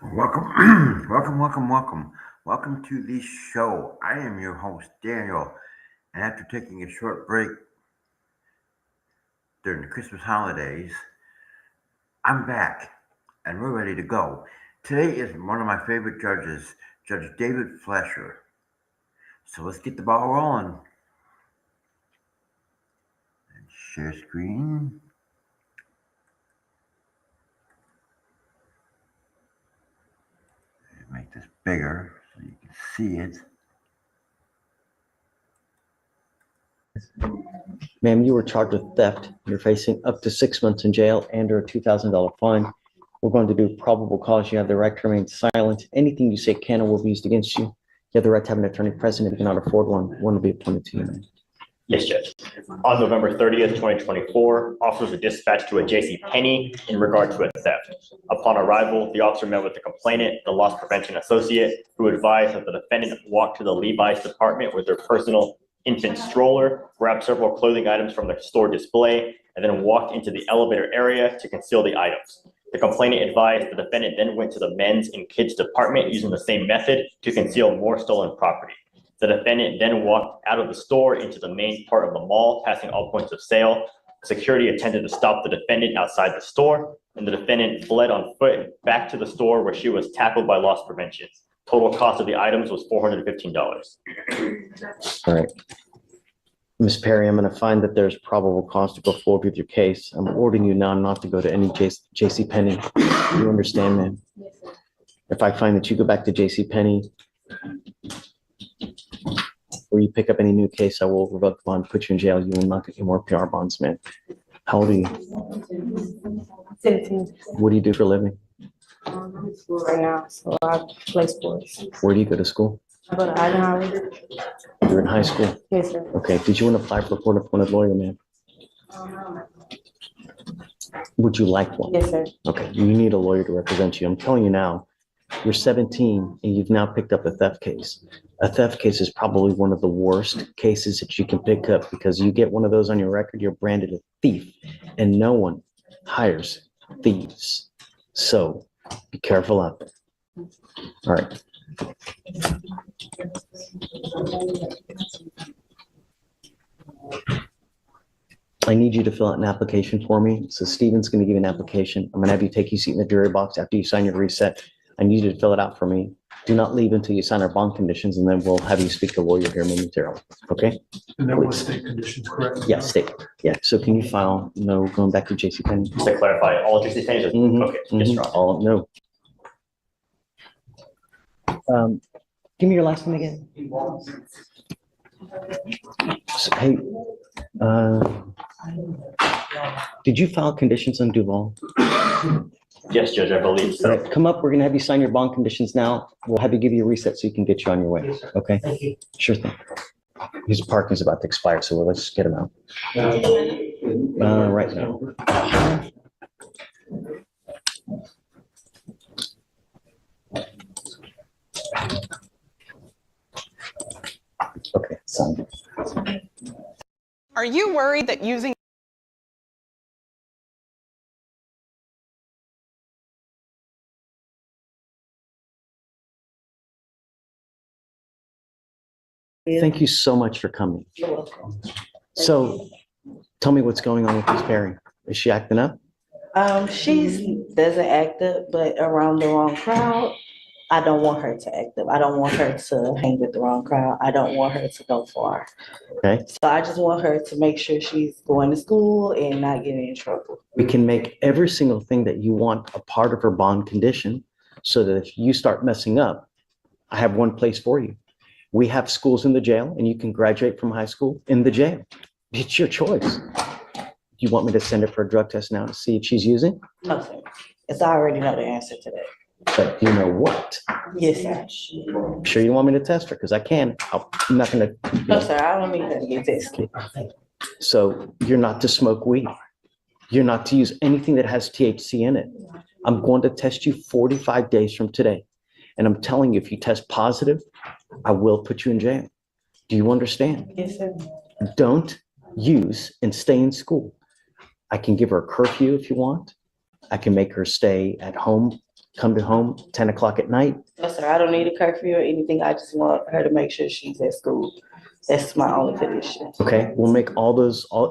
Welcome, welcome to the show. I am your host, Daniel, and after taking a short break during the Christmas holidays, I'm back and we're ready to go. Today is one of my favorite judges, Judge David Fleischier. So let's get the ball rolling. Share screen. Make this bigger so you can see it. Ma'am, you were charged with theft. You're facing up to 6 months in jail and or a $2,000 fine. We're going to do probable cause. You have the right to remain silent. Anything you say can or will be used against you. You have the right to have an attorney present if you cannot afford one. One will be appointed to you, ma'am. Yes, Judge. On November 30th, 2024, officers were dispatched to a J.C. Penney in regard to a theft. Upon arrival, the officer met with the complainant, the loss prevention associate, who advised that the defendant walked to the Levi's department with their personal infant stroller, grabbed several clothing items from the store display, and then walked into the elevator area to conceal the items. The complainant advised the defendant then went to the men's and kids department using the same method to conceal more stolen property. The defendant then walked out of the store into the main part of the mall, passing all points of sale. Security attempted to stop the defendant outside the store, and the defendant fled on foot back to the store where she was tackled by loss prevention. Total cost of the items was $415. All right. Ms. Perry, I'm going to find that there's probable cause to go forward with your case. I'm ordering you now not to go to any J.C. Penney. You understand, ma'am? Yes, sir. If I find that you go back to J.C. Penney or you pick up any new case, I will revoke the bond, put you in jail. You will not get any more PR bonds, man. How old are you? 17. What do you do for a living? I'm in school right now, so I play sports. Where do you go to school? I go to Idaho. You're in high school? Yes, sir. Okay. Did you want to apply for a court-appointed lawyer, ma'am? Would you like one? Yes, sir. Okay. You need a lawyer to represent you. I'm telling you now, you're 17 and you've now picked up a theft case. A theft case is probably one of the worst cases that you can pick up because you get one of those on your record, you're branded a thief, and no one hires thieves. So be careful out there. All right. I need you to fill out an application for me. So Steven's going to give you an application. I'm going to have you take your seat in the jury box after you sign your reset. I need you to fill it out for me. Do not leave until you sign our bond conditions, and then we'll have you speak to a lawyer here momentarily. Okay? And that was state conditions, correct? Yeah, state. Yeah. So can you file no going back to J.C. Penney? Just to clarify, all J.C. Penney's are okay. Yes, Your Honor. All no. Give me your last name again. So, hey, did you file conditions on Duval? Yes, Judge, I believe so. Right, come up. We're going to have you sign your bond conditions now. We'll have you give you a reset so you can get you on your way. Yes, sir. Okay? Thank you. Sure thing. His parking is about to expire, so let's get him out. Right now. Okay, signed. Are you worried that using Thank you so much for coming. You're welcome. So tell me what's going on with Miss Perry. Is she acting up? She doesn't act up, but around the wrong crowd, I don't want her to act up. I don't want her to hang with the wrong crowd. I don't want her to go far. Okay. So I just want her to make sure she's going to school and not getting in trouble. We can make every single thing that you want a part of her bond condition so that if you start messing up, I have one place for you. We have schools in the jail and you can graduate from high school in the jail. It's your choice. You want me to send her for a drug test now to see if she's using? No, sir. Because I already know the answer to that. But you know what? Yes, sir. Sure you want me to test her? Because I can. I'm not going to. No, sir. I don't need her to get tested. So you're not to smoke weed. You're not to use anything that has THC in it. I'm going to test you 45 days from today. And I'm telling you, if you test positive, I will put you in jail. Do you understand? Yes, sir. Don't use and stay in school. I can give her a curfew if you want. I can make her stay at home come to home 10 o'clock at night. No, sir, I don't need a curfew or anything. I just want her to make sure she's at school. That's my only condition. Okay, we'll make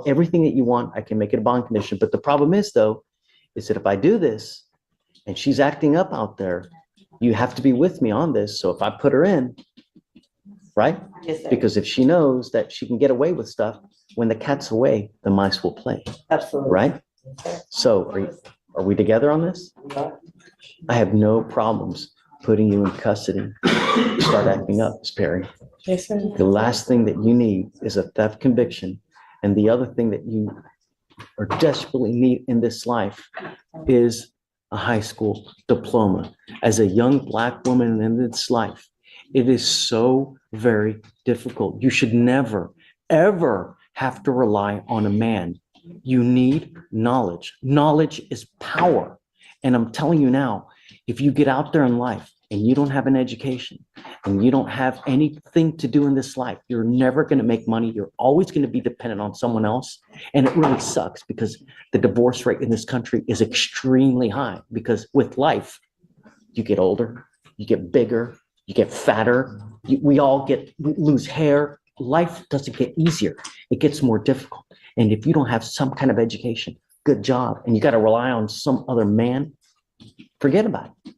everything that you want. I can make it a bond condition. But the problem is though, is that if I do this and she's acting up out there, you have to be with me on this. So if I put her in, right? Yes, sir. Because if she knows that she can get away with stuff, when the cat's away, the mice will play, Absolutely. right? Yes, sir. So are we together on this? We are. I have no problems putting you in custody. Start acting up, Ms. Perry. Yes, sir. The last thing that you need is a theft conviction. And the other thing that you are desperately need in this life is a high school diploma. As a young Black woman in this life, it is so very difficult. You should never, ever have to rely on a man. You need knowledge. Knowledge is power. And I'm telling you now, if you get out there in life and you don't have an education and you don't have anything to do in this life, you're never going to make money. You're always going to be dependent on someone else. And it really sucks because the divorce rate in this country is extremely high because with life, you get older, you get bigger, you get fatter, we lose hair. Life doesn't get easier. It gets more difficult. And if you don't have some kind of education, good job, and you got to rely on some other man, forget about it.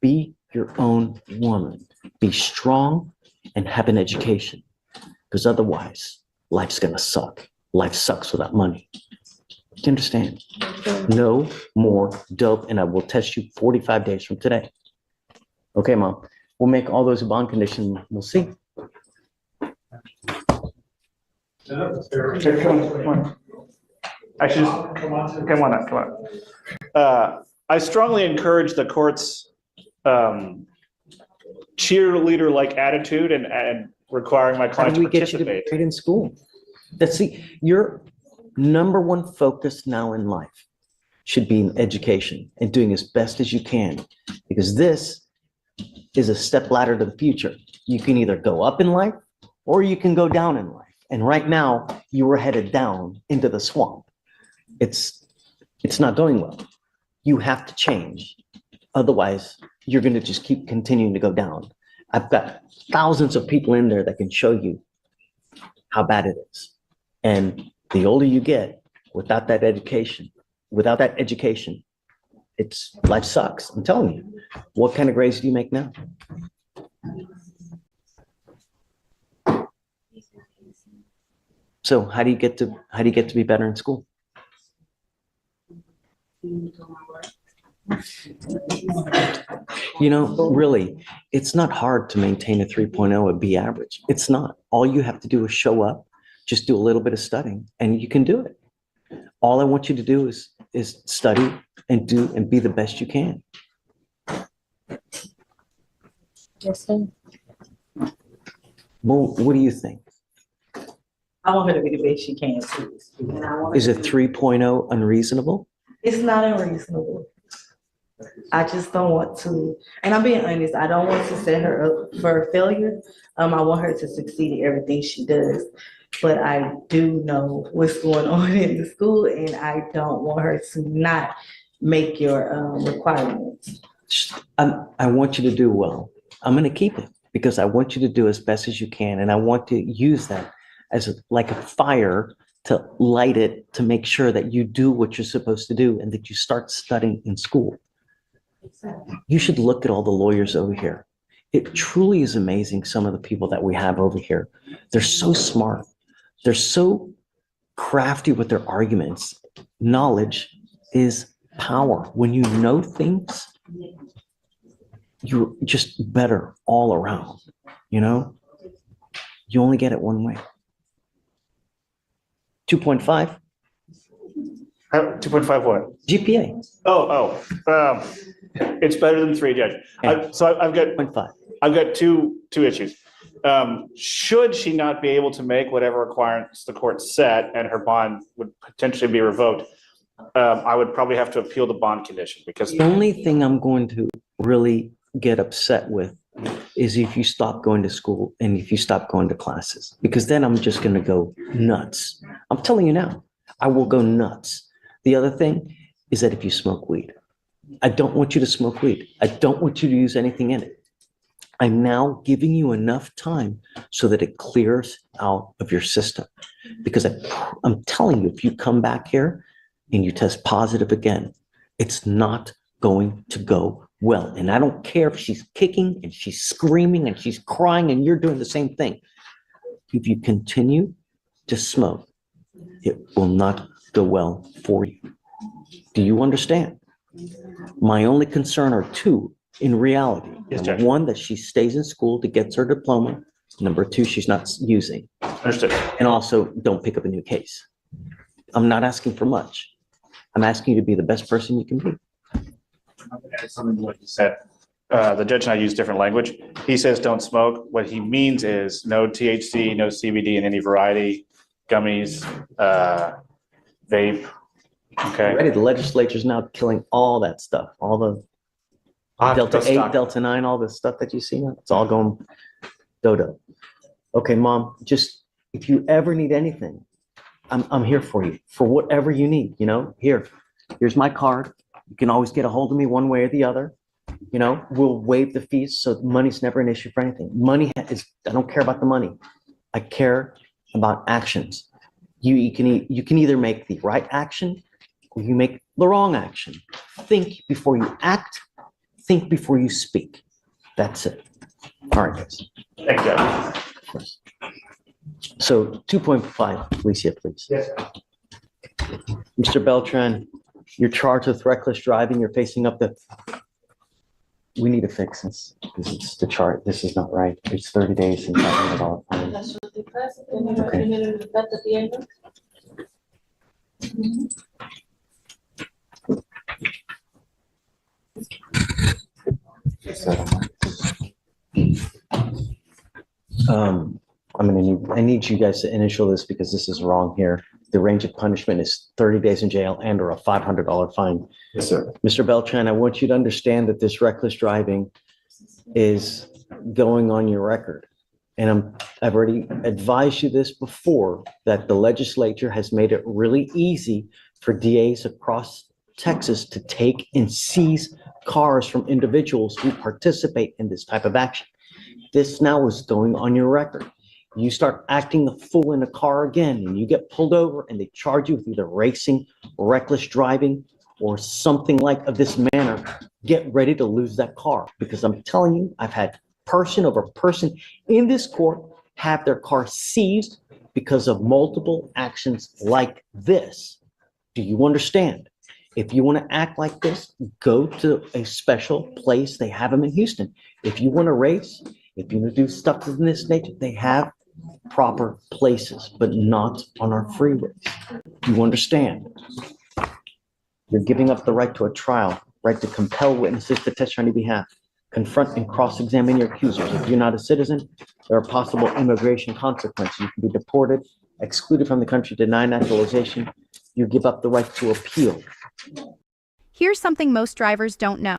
Be your own woman. Be strong and have an education. Because otherwise, life's going to suck. Life sucks without money. Do you understand? No more dope, and I will test you 45 days from today. Okay, Mom. We'll make all those a bond condition. We'll see. Come on. Actually, come on. I strongly encourage the court's cheerleader-like attitude and requiring my How client do to we get you to be participate. great in school? That's your number one focus now in life should be in education and doing as best as you can, because this is a step ladder to the future. You can either go up in life or you can go down in life. And right now you are headed down into the swamp. It's not going well. You have to change. Otherwise, you're going to just keep continuing to go down. I've got thousands of people in there that can show you how bad it is. And the older you get, without that education, life sucks. I'm telling you. What kind of grades do you make now? So how do you get to be better in school? You know, really, it's not hard to maintain a 3.0 at B average. It's not. All you have to do is show up, just do a little bit of studying, and you can do it. All I want you to do is study and be the best you can. Yes, sir. Well, what do you think? I want her to be the best she can too. And I want her Is a to be- 3.0 unreasonable? It's not unreasonable. I just don't want to, and I'm being honest, I don't want to set her up for failure. I want her to succeed in everything she does. But I do know what's going on in the school, and I don't want her to not make your requirements. I want you to do well. I'm going to keep it because I want you to do as best as you can. And I want to use that as like a fire to light it, to make sure that you do what you're supposed to do and that you start studying in school. You should look at all the lawyers over here. It truly is amazing, some of the people that we have over here. They're so smart. They're so crafty with their arguments. Knowledge is power. When you know things, you're just better all around, you know? You only get it one way. 2.5 2.5 what? GPA, It's better than 3, Judge. I've got 0.5. two issues. Should she not be able to make whatever requirements the court set and her bond would potentially be revoked, I would probably have to appeal the bond condition because The only thing I'm going to really get upset with is if you stop going to school and if you stop going to classes, because then I'm just going to go nuts. I'm telling you now, I will go nuts. The other thing is that if you smoke weed, I don't want you to smoke weed. I don't want you to use anything in it. I'm now giving you enough time so that it clears out of your system. Because I'm telling you, if you come back here and you test positive again, it's not going to go well. And I don't care if she's kicking and she's screaming and she's crying and you're doing the same thing. If you continue to smoke, it will not go well for you. Do you understand? My only concern are two in reality. Yes, Number Judge. one, that she stays in school to get her diploma. Number two, she's not using. Understood. And also, don't pick up a new case. I'm not asking for much. I'm asking you to be the best person you can be. Something like you said. The judge and I use different language. He says don't smoke. What he means is no THC, no CBD in any variety, gummies, vape. Okay. Already, the legislature's now killing all that stuff, all the Delta 8, Delta 9, all this stuff that you see now. It's all going dodo. Okay, Mom, just if you ever need anything, I'm here for you, for whatever you need, you know? Here's my card. You can always get a hold of me one way or the other. You know, we'll waive the fees, so money's never an issue for anything. I don't care about the money. I care about actions. You can either make the right action or you make the wrong action. Think before you act, think before you speak. That's it. All right, guys. Thank you, Judge. So 2.5, Alicia, please. Yes. Mr. Beltran, you're charged with reckless driving. You're facing up to. We need to fix this. This is the chart. This is not right. It's 30 days since I made all the fines. I need you guys to initial this because this is wrong here. The range of punishment is 30 days in jail and or a $500 fine. Yes, sir. Mr. Beltran, I want you to understand that this reckless driving is going on your record. And I've already advised you this before, that the legislature has made it really easy for DAs across Texas to take and seize cars from individuals who participate in this type of action. This now is going on your record. You start acting the fool in a car again and you get pulled over and they charge you with either racing, reckless driving, or something like of this manner, get ready to lose that car. Because I'm telling you, I've had person over person in this court have their car seized because of multiple actions like this. Do you understand? If you want to act like this, go to a special place. They have them in Houston. If you want to race, if you want to do stuff in this nature, they have proper places, but not on our freeways. You understand? You're giving up the right to a trial, right to compel witnesses to testify on your behalf, confront and cross-examine your accusers. If you're not a citizen, there are possible immigration consequences. You can be deported, excluded from the country, denied naturalization. You give up the right to appeal. Here's something most drivers don't know.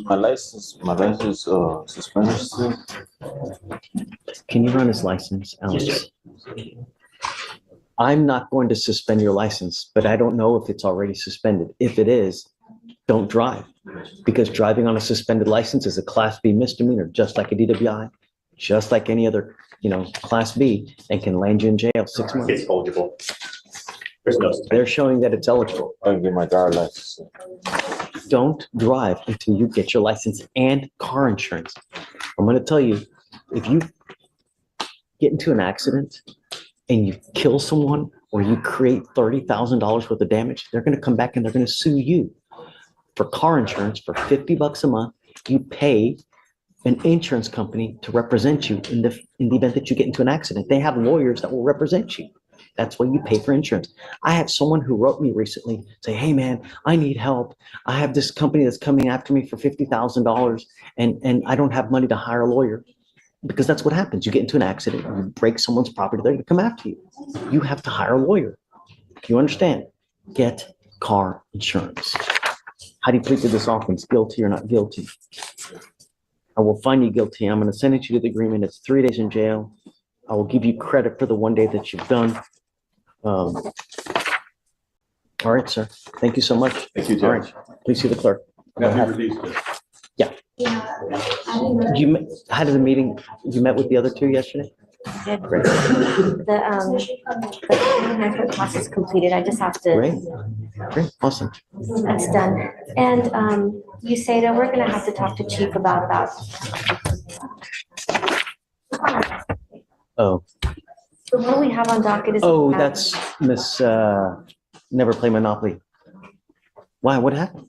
My license suspended still. Can you run his license, Alex? I'm not going to suspend your license, but I don't know if it's already suspended. If it is, don't drive, because driving on a suspended license is a Class B misdemeanor, just like a DWI, just like any other, Class B, and can land you in jail 6 months. It's eligible. There's no. They're showing that it's eligible. I can get my driver's license. Don't drive until you get your license and car insurance. I'm going to tell you, if you get into an accident and you kill someone or you create $30,000 worth of damage, they're going to come back and they're going to sue you for car insurance for $50 a month. You pay an insurance company to represent you in the event that you get into an accident. They have lawyers that will represent you. That's why you pay for insurance. I have someone who wrote me recently say, hey man, I need help. I have this company that's coming after me for $50,000 and I don't have money to hire a lawyer. Because that's what happens. You get into an accident, you break someone's property, they're gonna come after you. You have to hire a lawyer. You understand? Get car insurance. How do you plead to this offense? Guilty or not guilty? I will find you guilty. I'm going to sentence you to the agreement. It's 3 days in jail. I will give you credit for the 1 day that you've done. All right, sir. Thank you so much. Thank you, All right, please see the clerk. Yeah. How did the meeting, you met with the other two yesterday? Did. Great. The enhancement process completed. I just have to. Great. Great. Awesome. That's done. And you say that we're gonna have to talk to Chief about that. Oh, What we have on docket is. oh, that's Miss, Never Play Monopoly. Why? What happened?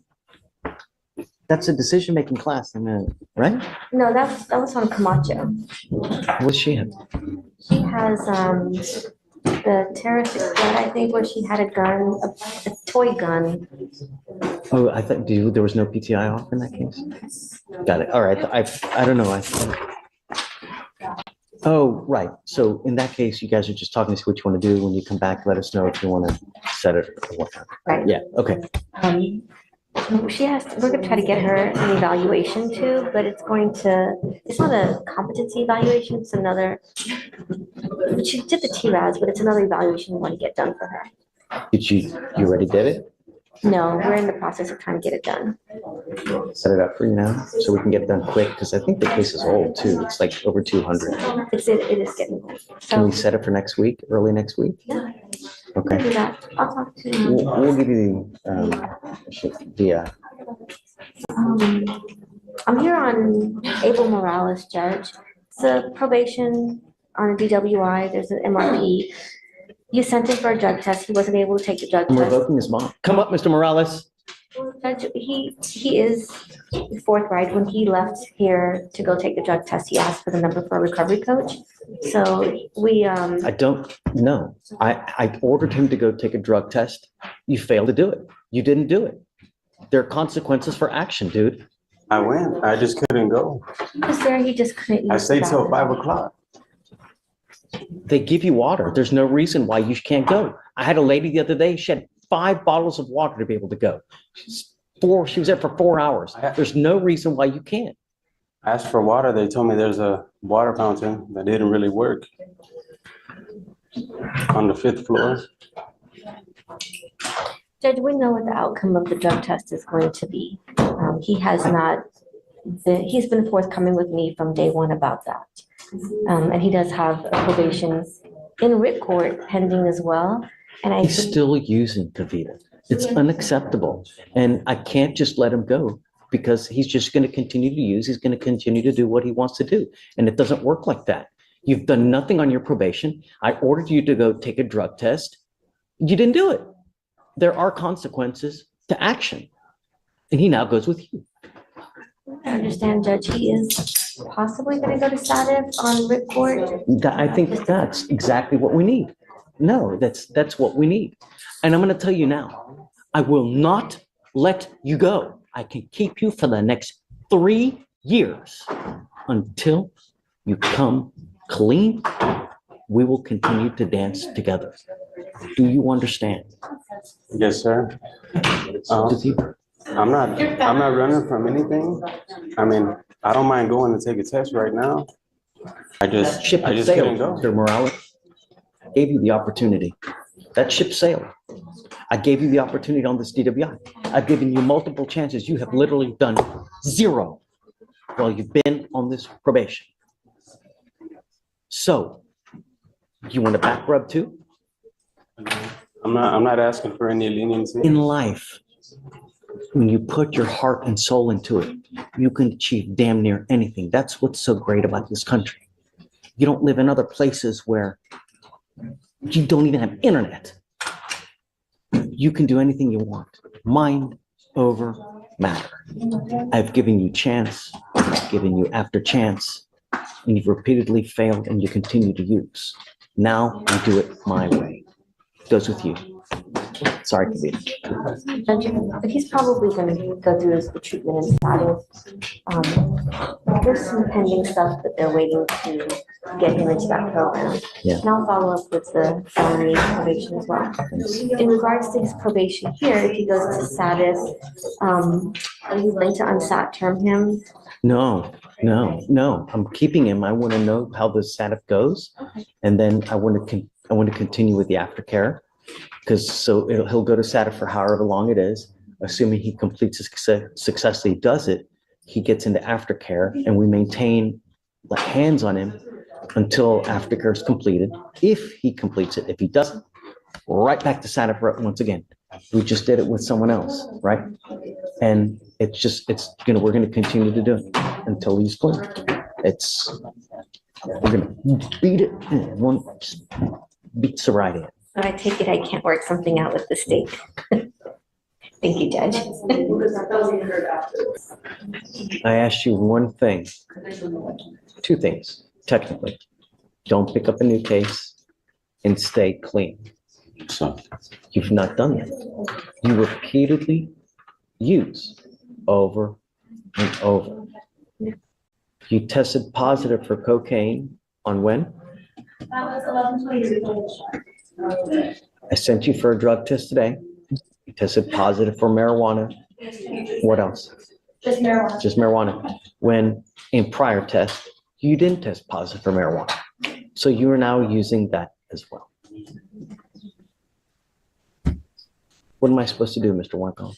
That's a decision-making class, right? No, that was on Camacho. What's she have? She has the terroristic threat, I think, where she had a gun, a toy gun. Oh, I thought, there was no PTI off in that case? Got it. All right. I don't know. Oh, right. So in that case, you guys are just talking to see what you want to do. When you come back, let us know if you want to set it or whatnot. Right. Yeah, okay. We're gonna try to get her an evaluation too, but it's not a competency evaluation, it's another. She did the TRAS, but it's another evaluation we want to get done for her. You already did it? No, we're in the process of trying to get it done. Set it up for you now, so we can get it done quick, because I think the case is old too. It's like over 200. It is getting old. Can we So, set it for next week, early next week? yeah, we can Okay. do that. I'll talk to. We'll give you I'm here on Abel Morales, Judge. It's a probation on a DWI. There's an MRP. You sent him for a drug test. He wasn't able to take the drug I'm test. revoking his mom. Come up, Mr. Morales. Judge, he is forthright. When he left here to go take the drug test, he asked for the number for a recovery coach. So we, I don't know. I ordered him to go take a drug test. You failed to do it. You didn't do it. There are consequences for action, dude. I went. I just couldn't go. he was there, he just couldn't. I use stayed the till bathroom. 5 o'clock. They give you water. There's no reason why you can't go. I had a lady the other day, she had 5 bottles of water to be able to go. She was there for 4 hours. There's no reason why you can't. I asked for water. They told me there's a water fountain that didn't really work on the 5th floor. Judge, we know what the outcome of the drug test is going to be. He's been forthcoming with me from day one about that. And he does have a probation in writ court pending as well. And I He's think still using Kavita. It's unacceptable. And I can't just let him go because he's just going to continue to use. He's going to continue to do what he wants to do. And it doesn't work like that. You've done nothing on your probation. I ordered you to go take a drug test. You didn't do it. There are consequences to action. And he now goes with you. I understand, Judge, he is possibly going to go to SADF on writ court. I think that's exactly what we need. No, that's what we need. And I'm going to tell you now, I will not let you go. I can keep you for the next 3 years until you come clean. We will continue to dance together. Do you understand? Yes, sir. I'm not running from anything. I mean, I don't mind going to take a test right now. I just Ship has couldn't sailed, go. Mr. Morales. I gave you the opportunity. That ship sailed. I gave you the opportunity on this DWI. I've given you multiple chances. You have literally done 0 while you've been on this probation. So, you want a back rub too? I'm not asking for any leniency. In life, when you put your heart and soul into it, you can achieve damn near anything. That's what's so great about this country. You don't live in other places where you don't even have internet. You can do anything you want. Mind over matter. I've given you chance, I've given you after chance, and you've repeatedly failed and you continue to use. Now I do it my way. Goes with you. Sorry, Kavita. But he's probably gonna go through the treatment and status. There's some pending stuff that they're waiting to get him into that program. Yeah. And I'll follow up with the felony probation as well. In regards to his probation here, if he goes to status, are you going to unsat term him? No, I'm keeping him. I want to know how the setup goes. And then I want to continue with the aftercare. Because he'll go to SATA for however long it is, assuming he completes it successfully does it, he gets into aftercare and we maintain hands on him until aftercare is completed. If he completes it, if he doesn't, right back to SATA once again. We just did it with someone else, right? And we're going to continue to do it until he's clean. We're going to beat it. Beats the right in. So I take it I can't work something out with the state. Thank you, Judge. I asked you one thing, two things, technically. Don't pick up a new case and stay clean. So, You've not done that. You repeatedly use over and over. You tested positive for cocaine on when? I sent you for a drug test today. You tested positive for marijuana. What else? Just marijuana. Just marijuana. When in prior tests, you didn't test positive for marijuana. So you are now using that as well. What am I supposed to do, Mr. Wyckoff?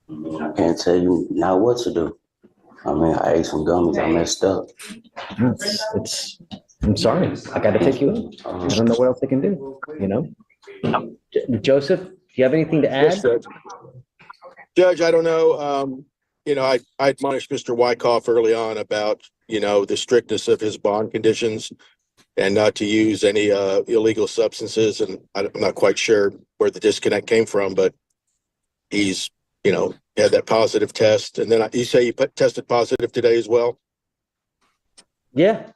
I can't tell you now what to do. I mean, I ate some gummies, I messed up. I'm sorry, I gotta take you in. I don't know what else I can do, you know? Joseph, do you have anything to add? Yes, Judge. Judge, I don't know, I admonished Mr. Wyckoff early on about, the strictness of his bond conditions and not to use any illegal substances. And I'm not quite sure where the disconnect came from, but he's, had that positive test. And then you say you tested positive today as well? Yeah.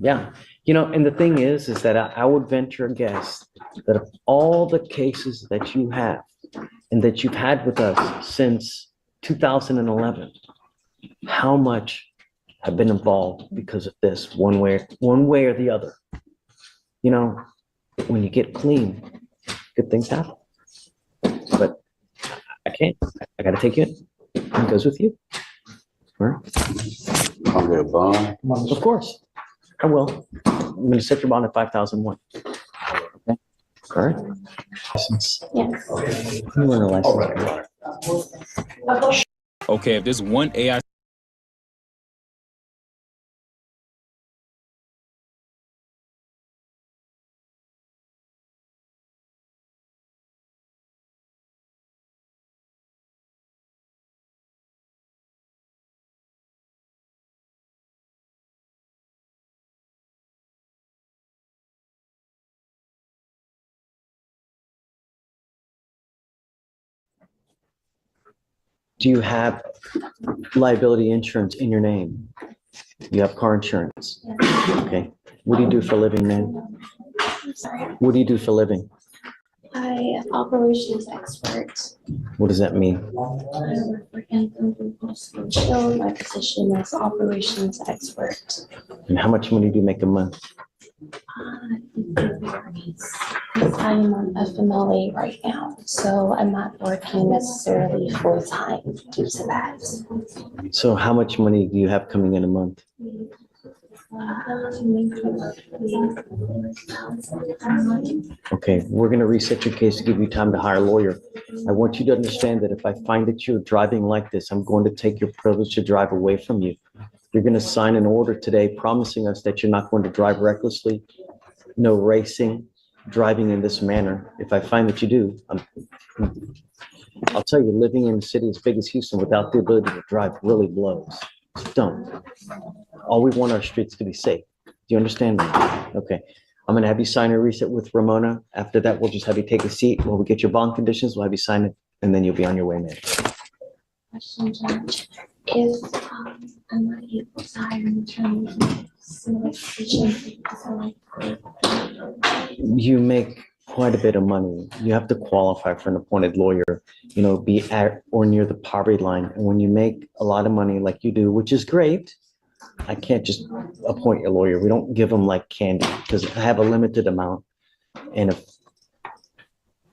And the thing is that I would venture a guess that of all the cases that you have and that you've had with us since 2011, how much have been involved because of this one way or the other? When you get clean, good things happen. But I can't. I got to take you in. It goes with you. All right. I'll get a bond. Of course. I will. I'm going to set your bond at 5,001. Okay. All right. License. Yes. You want a license? Okay, if there's one AI Do you have liability insurance in your name? You have car insurance? Okay. What do you do for a living, man? What do you do for a living? I'm operations expert. What does that mean? I work for Anthem Blue Cross Blue Shield. My position is operations expert. And how much money do you make a month? It varies. I am on FMLA right now, so I'm not working necessarily full time due to that. So how much money do you have coming in a month? Okay, we're going to reset your case to give you time to hire a lawyer. I want you to understand that if I find that you're driving like this, I'm going to take your privilege to drive away from you. You're going to sign an order today promising us that you're not going to drive recklessly, no racing, driving in this manner. If I find that you do, I'll tell you, living in a city as big as Houston without the ability to drive really blows. Just don't. All we want our streets to be safe. Do you understand me? Okay. I'm going to have you sign a reset with Ramona. After that, we'll just have you take a seat. When we get your bond conditions, we'll have you sign it, and then you'll be on your way, man. Question, Judge. If I'm not able to hire an attorney, You make quite a bit of money. You have to qualify for an appointed lawyer, be at or near the poverty line. And when you make a lot of money like you do, which is great, I can't just appoint your lawyer. We don't give them like candy because I have a limited amount. And if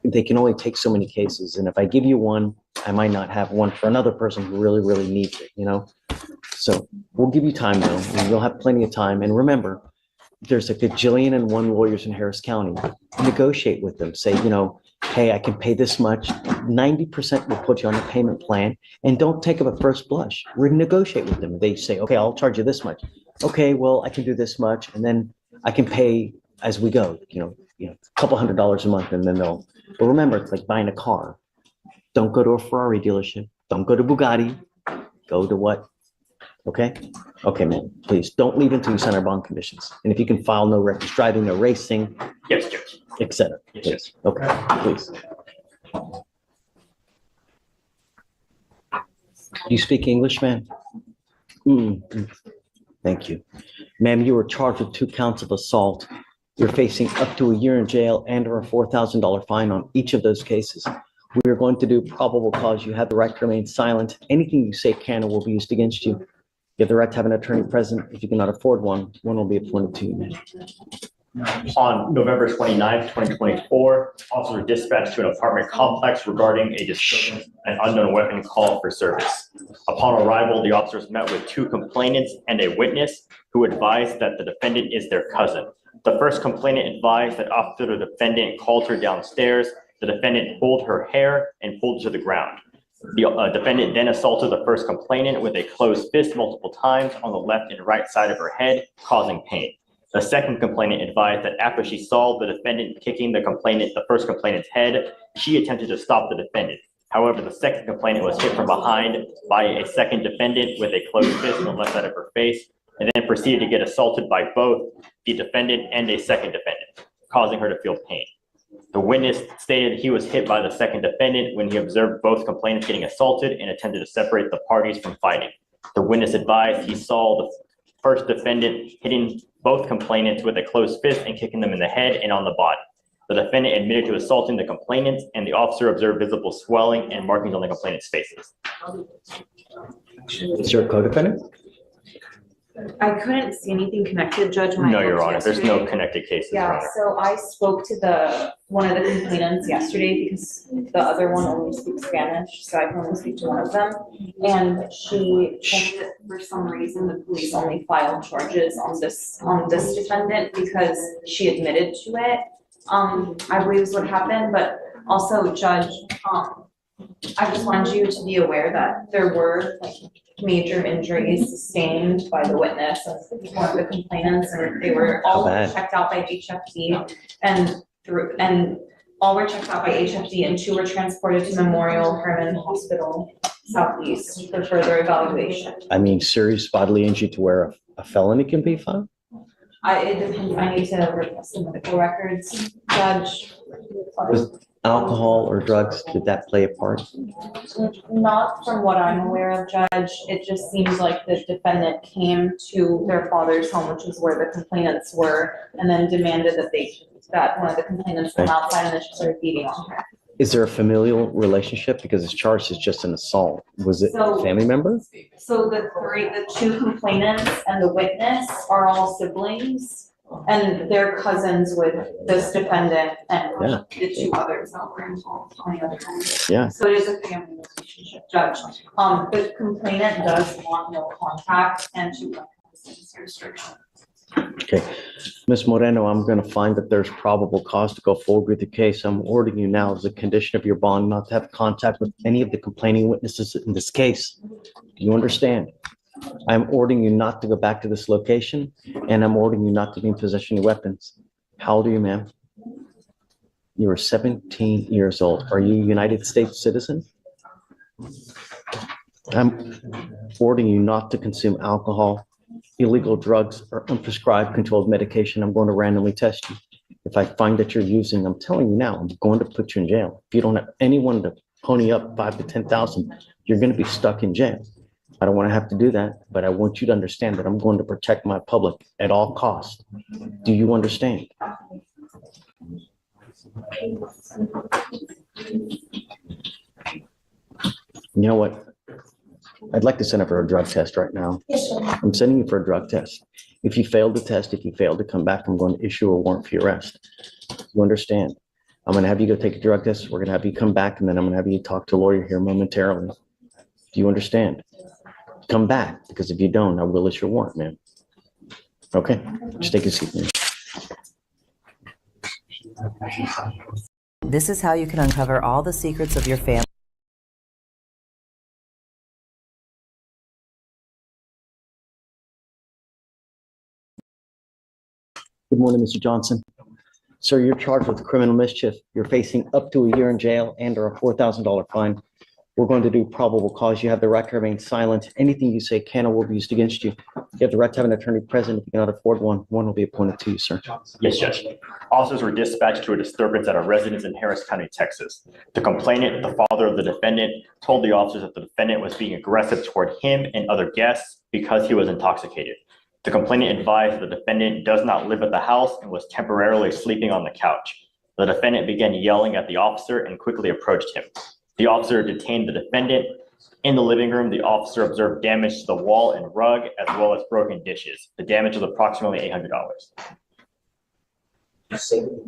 they can only take so many cases, and if I give you one, I might not have one for another person who really, really needs it, So we'll give you time though, and you'll have plenty of time. And remember, there's a gajillion and one lawyers in Harris County. Negotiate with them. Say, hey, I can pay this much. 90% will put you on a payment plan, and don't take up a first blush. Renegotiate with them. They say, okay, I'll charge you this much. Okay, well, I can do this much, and then I can pay as we go. A couple $100s a month, and then they'll. But remember, it's like buying a car. Don't go to a Ferrari dealership. Don't go to Bugatti. Go to what? Okay? Okay, man, please don't leave until you sign our bond conditions. And if you can file no reckless driving, no racing. Yes, Judge. Et cetera. Yes, Please. Okay, please. You speak English, ma'am? Thank you. Ma'am, you were charged with 2 counts of assault. You're facing up to a year in jail and or a $4,000 fine on each of those cases. We are going to do probable cause. You have the right to remain silent. Anything you say can or will be used against you. You have the right to have an attorney present. If you cannot afford one will be appointed to you. On November 29th, 2024, officers were dispatched to an apartment complex regarding a disturbance, an unknown weapon call for service. Upon arrival, the officers met with 2 complainants and a witness who advised that the defendant is their cousin. The first complainant advised that after the defendant called her downstairs, the defendant pulled her hair and pulled her to the ground. The defendant then assaulted the first complainant with a closed fist multiple times on the left and right side of her head, causing pain. The second complainant advised that after she saw the defendant kicking the first complainant's head, she attempted to stop the defendant. However, the second complainant was hit from behind by a second defendant with a closed fist on the left side of her face, and then proceeded to get assaulted by both the defendant and a second defendant, causing her to feel pain. The witness stated he was hit by the second defendant when he observed both complainants getting assaulted and attempted to separate the parties from fighting. The witness advised he saw the first defendant hitting both complainants with a closed fist and kicking them in the head and on the body. The defendant admitted to assaulting the complainants, and the officer observed visible swelling and markings on the complainants' faces. Is there a co-defendant? I couldn't see anything connected, Judge. when I No, Your looked Honor, there's no yesterday. connected cases, Your Yeah, Honor. so I spoke to one of the complainants yesterday because the other one only speaks Spanish, so I can only speak to one of them. And she told me that for some reason, the police only filed charges on this defendant because she admitted to it. I believe is what happened, but also, Judge, I just wanted you to be aware that there were major injuries sustained by the witness and one of the complainants, and they were all checked out by HFD and all were checked out by HFD, and 2 were transported to Memorial Hermann Hospital Southeast for further evaluation. I mean, serious bodily injury to where a felony can be filed? It depends, I need to request the medical records, Judge. Was alcohol or drugs, did that play a part? Not from what I'm aware of, Judge. It just seems like the defendant came to their father's home, which is where the complainants were, and then demanded that one of the complainants come outside, and then she started beating on her. Is there a familial relationship? Because it's charged as just an assault. Was it a family member? So the 2 complainants and the witness are all siblings, and they're cousins with this defendant and the 2 others that were involved on the other end. Yeah. So it is a family relationship, Judge. The complainant does want no contact and to restriction. Okay. Ms. Moreno, I'm going to find that there's probable cause to go forward with the case. I'm ordering you now as a condition of your bond not to have contact with any of the complaining witnesses in this case. Do you understand? I'm ordering you not to go back to this location, and I'm ordering you not to be in possession of weapons. How old are you, ma'am? You are 17 years old. Are you a United States citizen? I'm ordering you not to consume alcohol, illegal drugs, or unprescribed controlled medication. I'm going to randomly test you. If I find that you're using, I'm telling you now, I'm going to put you in jail. If you don't have anyone to pony up 5,000 to 10,000, you're going to be stuck in jail. I don't want to have to do that, but I want you to understand that I'm going to protect my public at all costs. Do you understand? You know what? I'd like to send her for a drug test right now. I'm sending you for a drug test. If you fail the test, if you fail to come back, I'm going to issue a warrant for your arrest. You understand? I'm going to have you go take a drug test. We're going to have you come back, and then I'm going to have you talk to a lawyer here momentarily. Do you understand? Come back, because if you don't, I will issue a warrant, man. Okay? Just take a seat, man. This is how you can uncover all the secrets of your family. Good morning, Mr. Johnson. Sir, you're charged with criminal mischief. You're facing up to a year in jail and or a $4,000 fine. We're going to do probable cause. You have the right to remain silent. Anything you say can or will be used against you. You have the right to have an attorney present. If you cannot afford one, one will be appointed to you, sir. Yes, Judge. Officers were dispatched to a disturbance at a residence in Harris County, Texas. The complainant, the father of the defendant, told the officers that the defendant was being aggressive toward him and other guests because he was intoxicated. The complainant advised the defendant does not live at the house and was temporarily sleeping on the couch. The defendant began yelling at the officer and quickly approached him. The officer detained the defendant. In the living room, the officer observed damage to the wall and rug, as well as broken dishes. The damage was approximately $800.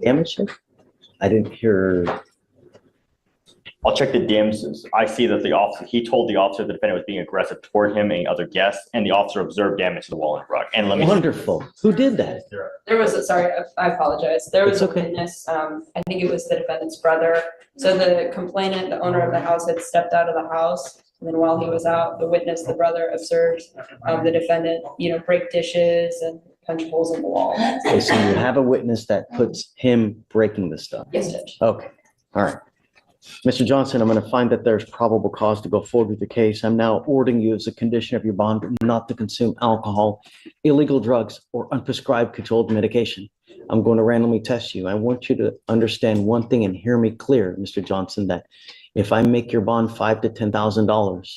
Damage? I didn't hear. I'll check the damages. I see that he told the officer the defendant was being aggressive toward him and other guests, and the officer observed damage to the wall and rug. And let me. Wonderful. Who did that? There was I apologize. There was It's okay. a witness, I think it was the defendant's brother. So the complainant, the owner of the house, had stepped out of the house. And then while he was out, the witness, the brother, observed the defendant, break dishes and punch holes in the wall. Okay, so you have a witness that puts him breaking the stuff. Yes, Judge. Okay, all right. Mr. Johnson, I'm going to find that there's probable cause to go forward with the case. I'm now ordering you as a condition of your bond not to consume alcohol, illegal drugs, or unprescribed controlled medication. I'm going to randomly test you. I want you to understand one thing and hear me clear, Mr. Johnson, that if I make your bond $5,000 to $10,000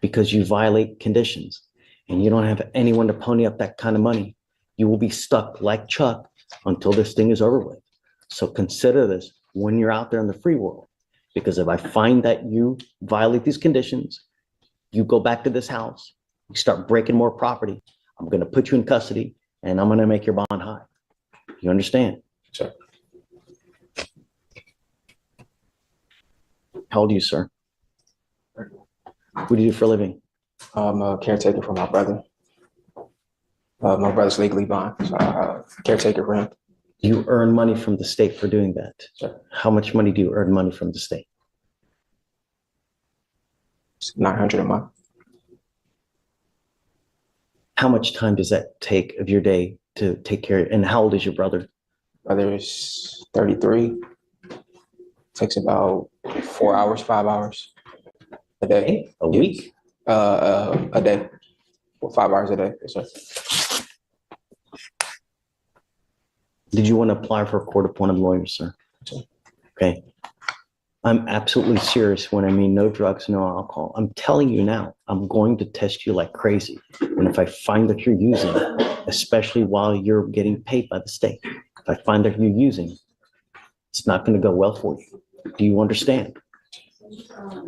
because you violate conditions and you don't have anyone to pony up that kind of money, you will be stuck like Chuck until this thing is over with. So consider this when you're out there in the free world. Because if I find that you violate these conditions, you go back to this house, you start breaking more property, I'm going to put you in custody and I'm going to make your bond high. You understand? Sure. How old are you, sir? What do you do for a living? I'm a caretaker for my brother. My brother's legally bond, so caretaker for him. You earn money from the state for doing that. Sure. How much money do you earn money from the state? It's $900 a month. How much time does that take of your day to take care of? And how old is your brother? Brother is 33. Takes about 4 hours, 5 hours a day. A week? A day. 5 hours a day. Yes, sir. Did you want to apply for a court-appointed lawyer, sir? Okay. I'm absolutely serious when I mean no drugs, no alcohol. I'm telling you now, I'm going to test you like crazy. And if I find that you're using, especially while you're getting paid by the state, if I find that you're using, it's not going to go well for you. Do you understand?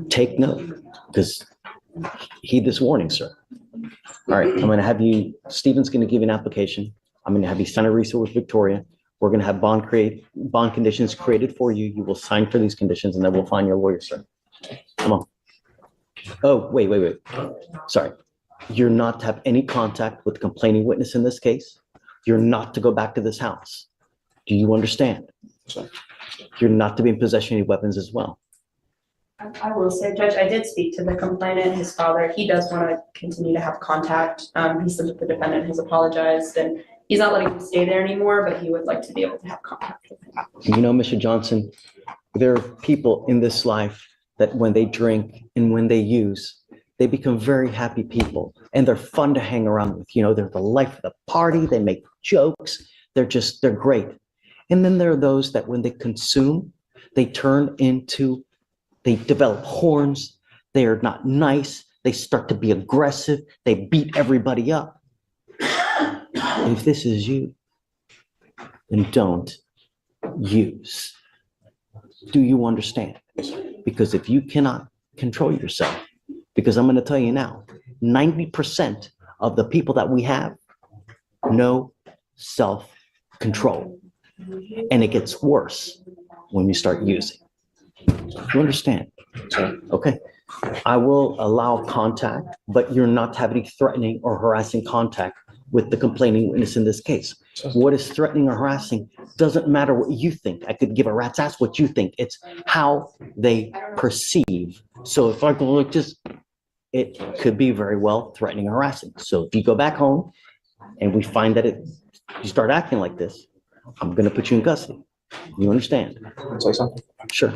Take note, because heed this warning, sir. All right, I'm going to have you, Stephen's going to give you an application. I'm going to have you sign a resource with Victoria. We're going to have bond conditions created for you. You will sign for these conditions and then we'll find your lawyer, sir. Come on. Oh, wait. Sorry. You're not to have any contact with the complaining witness in this case. You're not to go back to this house. Do you understand? Sure. You're not to be in possession of any weapons as well. I will say, Judge, I did speak to the complainant, his father. He does want to continue to have contact. He said that the defendant has apologized and he's not letting him stay there anymore, but he would like to be able to have contact with him. You know, Mr. Johnson, there are people in this life that when they drink and when they use, they become very happy people and they're fun to hang around with. You know, they're the life of the party. They make jokes. They're great. And then there are those that when they consume, they develop horns. They are not nice. They start to be aggressive. They beat everybody up. If this is you, then don't use. Do you understand? Because if you cannot control yourself, because I'm going to tell you now, 90% of the people that we have, no self-control. And it gets worse when you start using. You understand? Okay. I will allow contact, but you're not having threatening or harassing contact with the complaining witness in this case. What is threatening or harassing doesn't matter what you think. I could give a rat's ass what you think. It's how they perceive. So if I go like this, it could be very well threatening or harassing. So if you go back home and we find that you start acting like this, I'm going to put you in custody. You understand? Say something. Sure.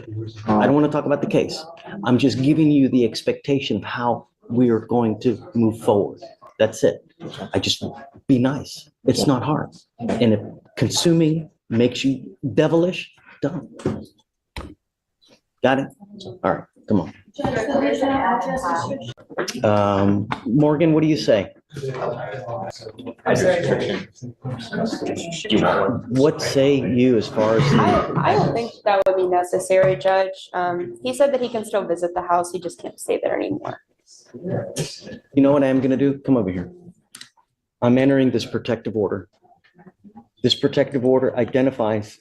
I don't want to talk about the case. I'm just giving you the expectation of how we are going to move forward. That's it. I just be nice. It's not hard. And if consuming makes you devilish, done. Got it? All right, come on. Morgan, what do you say? What say you as far as I don't think that would be necessary, Judge. He said that he can still visit the house, he just can't stay there anymore. You know what I am going to do? Come over here. I'm entering this protective order. This protective order identifies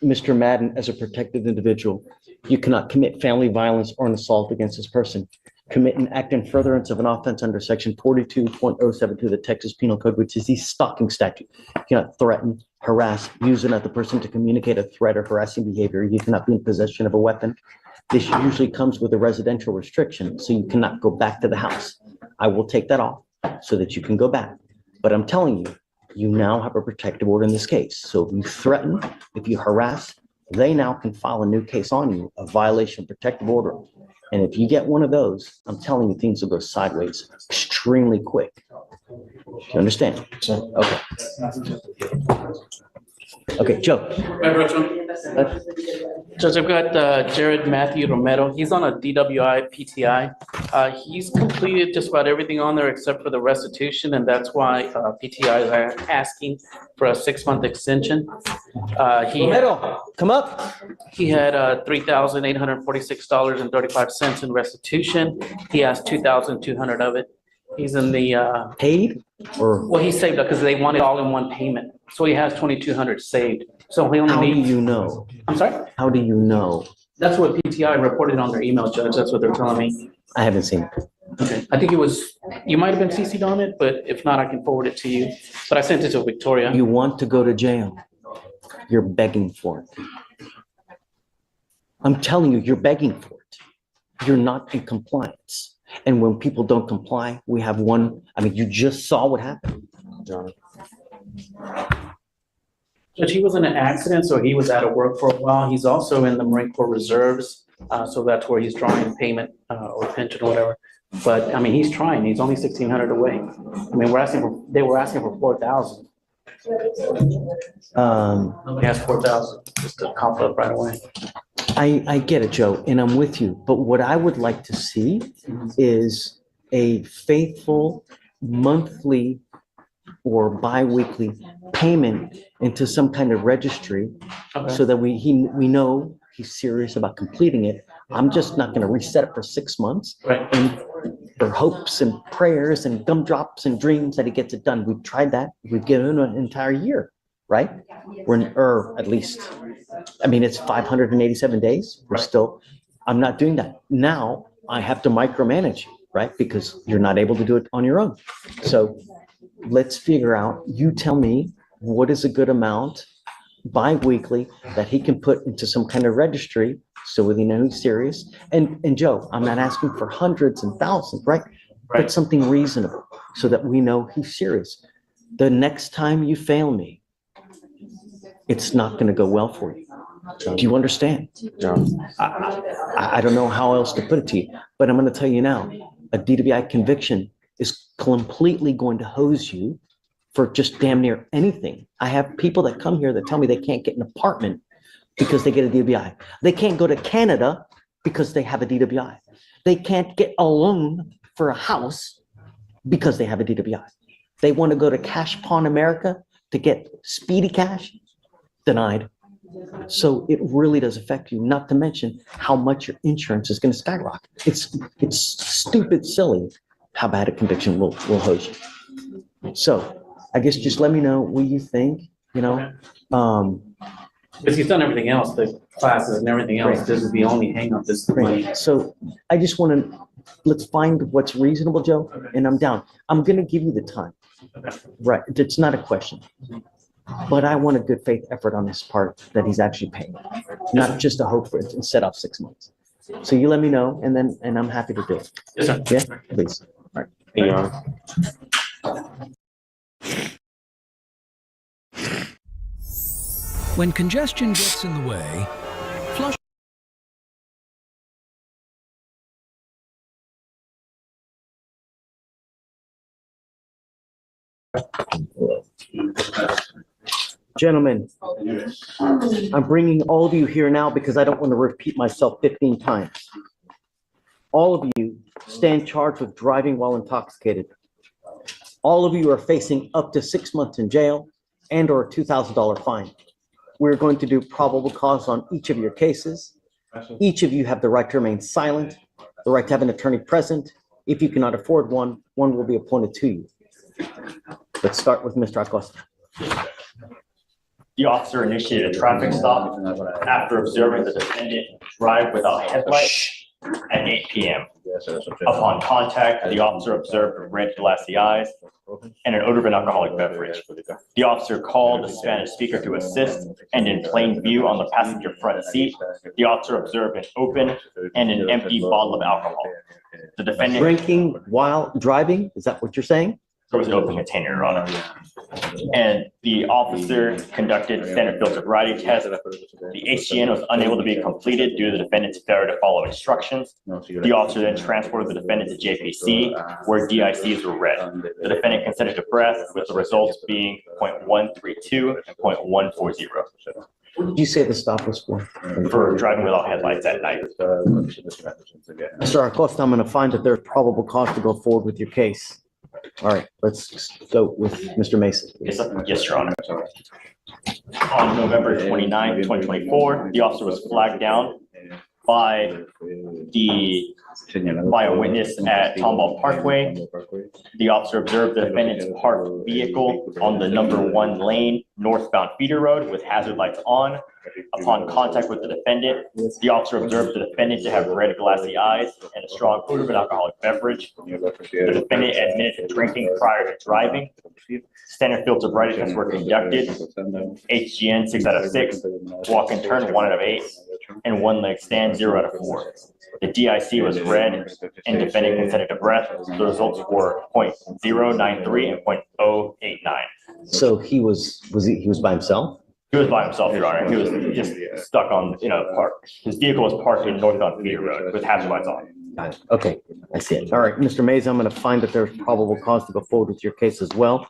Mr. Madden as a protected individual. You cannot commit family violence or an assault against this person. Commit an act in furtherance of an offense under section 42.072 of the Texas Penal Code, which is the stalking statute. You cannot threaten, harass, use another person to communicate a threat or harassing behavior. You cannot be in possession of a weapon. This usually comes with a residential restriction, so you cannot go back to the house. I will take that off so that you can go back. But I'm telling you, you now have a protective order in this case. So if you threaten, if you harass, they now can file a new case on you, a violation of protective order. And if you get one of those, I'm telling you, things will go sideways extremely quick. You understand? Okay. Okay, Joe. Judge, I've got Jared Matthew Romero. He's on a DWI PTI. He's completed just about everything on there except for the restitution, and that's why PTI is asking for a 6-month extension. Romero, come up. He had $3,846.35 in restitution. He asked $2,200 of it. He's in the paid or well, he saved it because they want it all in one payment. So he has $2,200 saved. So he only how do needs. you know? I'm sorry? How do you know? That's what PTI reported on their email, Judge. That's what they're telling me. I haven't seen it. Okay. I think it was, you might have been CC'd on it, but if not, I can forward it to you. But I sent it to Victoria. You want to go to jail. You're begging for it. I'm telling you, you're begging for it. You're not in compliance. And when people don't comply, we have one, I mean, you just saw what happened. Judge, he was in an accident, so he was out of work for a while. He's also in the Marine Corps Reserves. So that's where he's drawing payment or pension or whatever. But I mean, he's trying. He's only $1,600 away. I mean, they were asking for 4,000. He asked 4,000 just to cough up right away. I get it, Joe, and I'm with you. But what I would like to see is a faithful monthly or bi-weekly payment into some kind of registry so that we know he's serious about completing it. I'm just not going to reset it for 6 months and for hopes and prayers and gumdrops and dreams that he gets it done. We've tried that. We've given him an entire year, right? Or at least, I mean, it's 587 days. I'm not doing that. Now I have to micromanage, right? Because you're not able to do it on your own. So let's figure out, you tell me what is a good amount bi-weekly that he can put into some kind of registry so we know he's serious. And Joe, I'm not asking for hundreds and thousands, right? But something reasonable so that we know he's serious. The next time you fail me, it's not going to go well for you. Do you understand? I don't know how else to put it to you, but I'm going to tell you now, a DWI conviction is completely going to hose you for just damn near anything. I have people that come here that tell me they can't get an apartment because they get a DWI. They can't go to Canada because they have a DWI. They can't get a loan for a house because they have a DWI. They want to go to Cash Pawn America to get speedy cash, denied. So it really does affect you, not to mention how much your insurance is going to skyrocket. It's stupid silly how bad a conviction will hose you. So I guess just let me know what you think, you know? Because he's done everything else, the classes and everything else, this is the only hangup is the money. So I just want to, let's find what's reasonable, Joe, and I'm down. I'm going to give you the time. Right, it's not a question. But I want a good faith effort on his part that he's actually paying, not just a hope for it and set off 6 months. So you let me know, and I'm happy to do it. Yes, sir. Yeah, please. All right. Hey, Your Honor. When congestion gets in the way, flush. Gentlemen, I'm bringing all of you here now because I don't want to repeat myself 15 times. All of you stand charged with driving while intoxicated. All of you are facing up to 6 months in jail and or a $2,000 fine. We're going to do probable cause on each of your cases. Each of you have the right to remain silent, the right to have an attorney present. If you cannot afford one, one will be appointed to you. Let's start with Mr. Acosta. The officer initiated a traffic stop after observing the defendant drive without headlights at 8 p.m. Upon contact, the officer observed red glassy eyes and an odor of an alcoholic beverage. The officer called the Spanish speaker to assist, and in plain view on the passenger front seat, the officer observed an open and an empty bottle of alcohol. The defendant Drinking while driving, is that what you're saying? There was an open container, Your Honor. And the officer conducted standard field sobriety test. The HGN was unable to be completed due to the defendant's failure to follow instructions. The officer then transported the defendant to JPC, where DICs were read. The defendant consented to breath, with the results being 0.132 and 0.140. What did you say the stop was for? For driving without headlights at night. Mr. Acosta, I'm going to find that there's probable cause to go forward with your case. All right, let's go with Mr. Mason. Yes, Your Honor. On November 29, 2024, the officer was flagged down by a witness at Tomball Parkway. The officer observed the defendant's parked vehicle on the #1 lane northbound feeder road with hazard lights on. Upon contact with the defendant, the officer observed the defendant to have red glassy eyes and a strong odor of an alcoholic beverage. The defendant admitted to drinking prior to driving. Standard field sobriety tests were conducted. HGN 6 out of 6, walk and turn 1 out of 8, and one leg stand 0 out of 4. The DIC was read and defendant consented to breath. The results were 0.093 and 0.089. So he was by himself? He was by himself, Your Honor. He was just stuck on, park. His vehicle was parked in northbound feeder road with hazard lights on. Got it. Okay, I see it. All right, Mr. Mays, I'm going to find that there's probable cause to go forward with your case as well.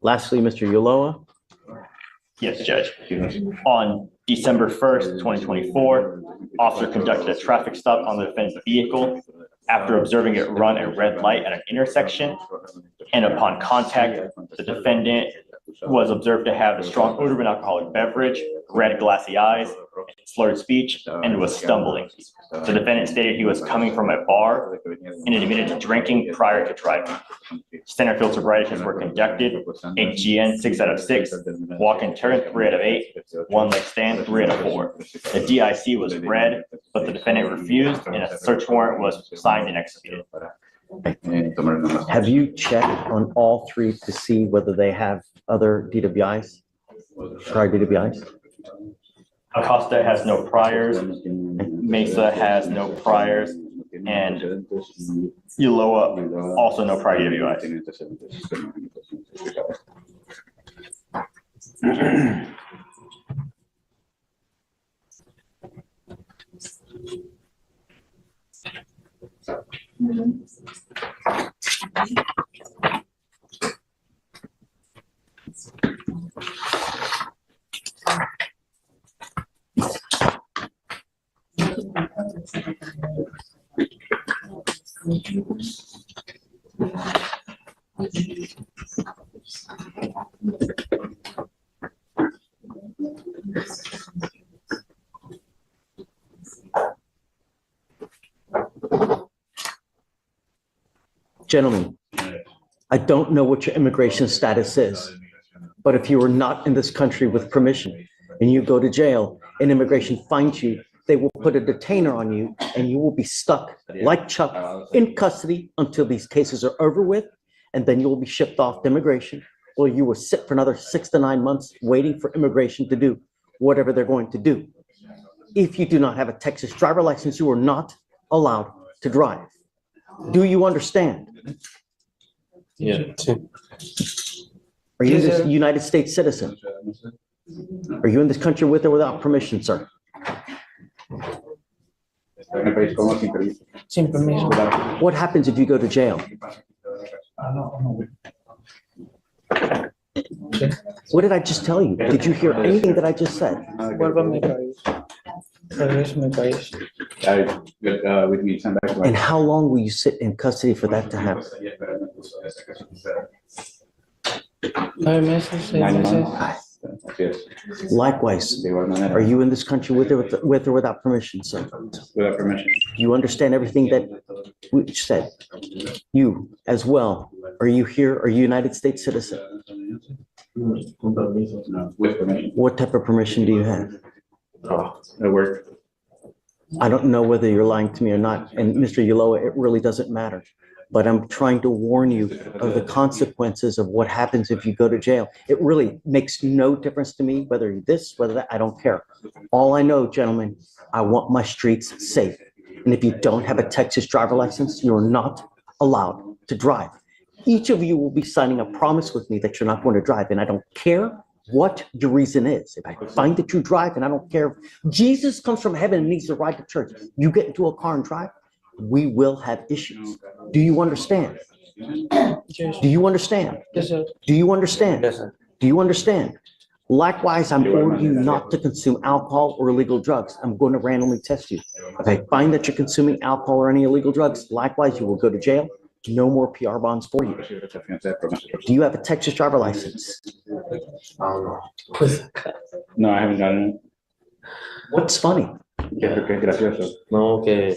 Lastly, Mr. Ulloa. Yes, Judge. On December 1st, 2024, officer conducted a traffic stop on the defendant's vehicle after observing it run a red light at an intersection. And upon contact, the defendant was observed to have a strong odor of an alcoholic beverage, red glassy eyes, slurred speech, and was stumbling. The defendant stated he was coming from a bar and admitted to drinking prior to driving. Standard field sobriety tests were conducted. HGN 6 out of 6, walk and turn 3 out of 8, one leg stand 3 out of 4. The DIC was read, but the defendant refused, and a search warrant was signed and executed. Have you checked on all three to see whether they have other DWIs? Prior DWIs? Acosta has no priors, Mesa has no priors, and Ulloa also no prior DWIs. Gentlemen, I don't know what your immigration status is, but if you are not in this country with permission and you go to jail and immigration finds you, they will put a detainer on you and you will be stuck like Chuck in custody until these cases are over with, and then you will be shipped off to immigration, or you will sit for another 6 to 9 months waiting for immigration to do whatever they're going to do. If you do not have a Texas driver license, you are not allowed to drive. Do you understand? Yeah. Are you this United States citizen? Are you in this country with or without permission, sir? What happens if you go to jail? What did I just tell you? Did you hear anything that I just said? And how long will you sit in custody for that to happen? 9 months. Likewise, are you in this country with or without permission, sir? Without permission. You understand everything that we said? You as well. Are you here? Are you a United States citizen? No, with permission. What type of permission do you have? At work. I don't know whether you're lying to me or not. And Mr. Ulloa, it really doesn't matter. But I'm trying to warn you of the consequences of what happens if you go to jail. It really makes no difference to me whether you're this, whether that, I don't care. All I know, gentlemen, I want my streets safe. And if you don't have a Texas driver license, you're not allowed to drive. Each of you will be signing a promise with me that you're not going to drive. And I don't care what your reason is. If I find that you drive, and I don't care if Jesus comes from heaven and needs to ride to church, you get into a car and drive, we will have issues. Do you understand? Do you understand? Yes, sir. Do you understand? Yes, sir. Do you understand? Likewise, I'm ordering you not to consume alcohol or illegal drugs. I'm going to randomly test you. If I find that you're consuming alcohol or any illegal drugs, likewise, you will go to jail. No more PR bonds for you. Do you have a Texas driver license? No, I haven't gotten it. What's funny? No, que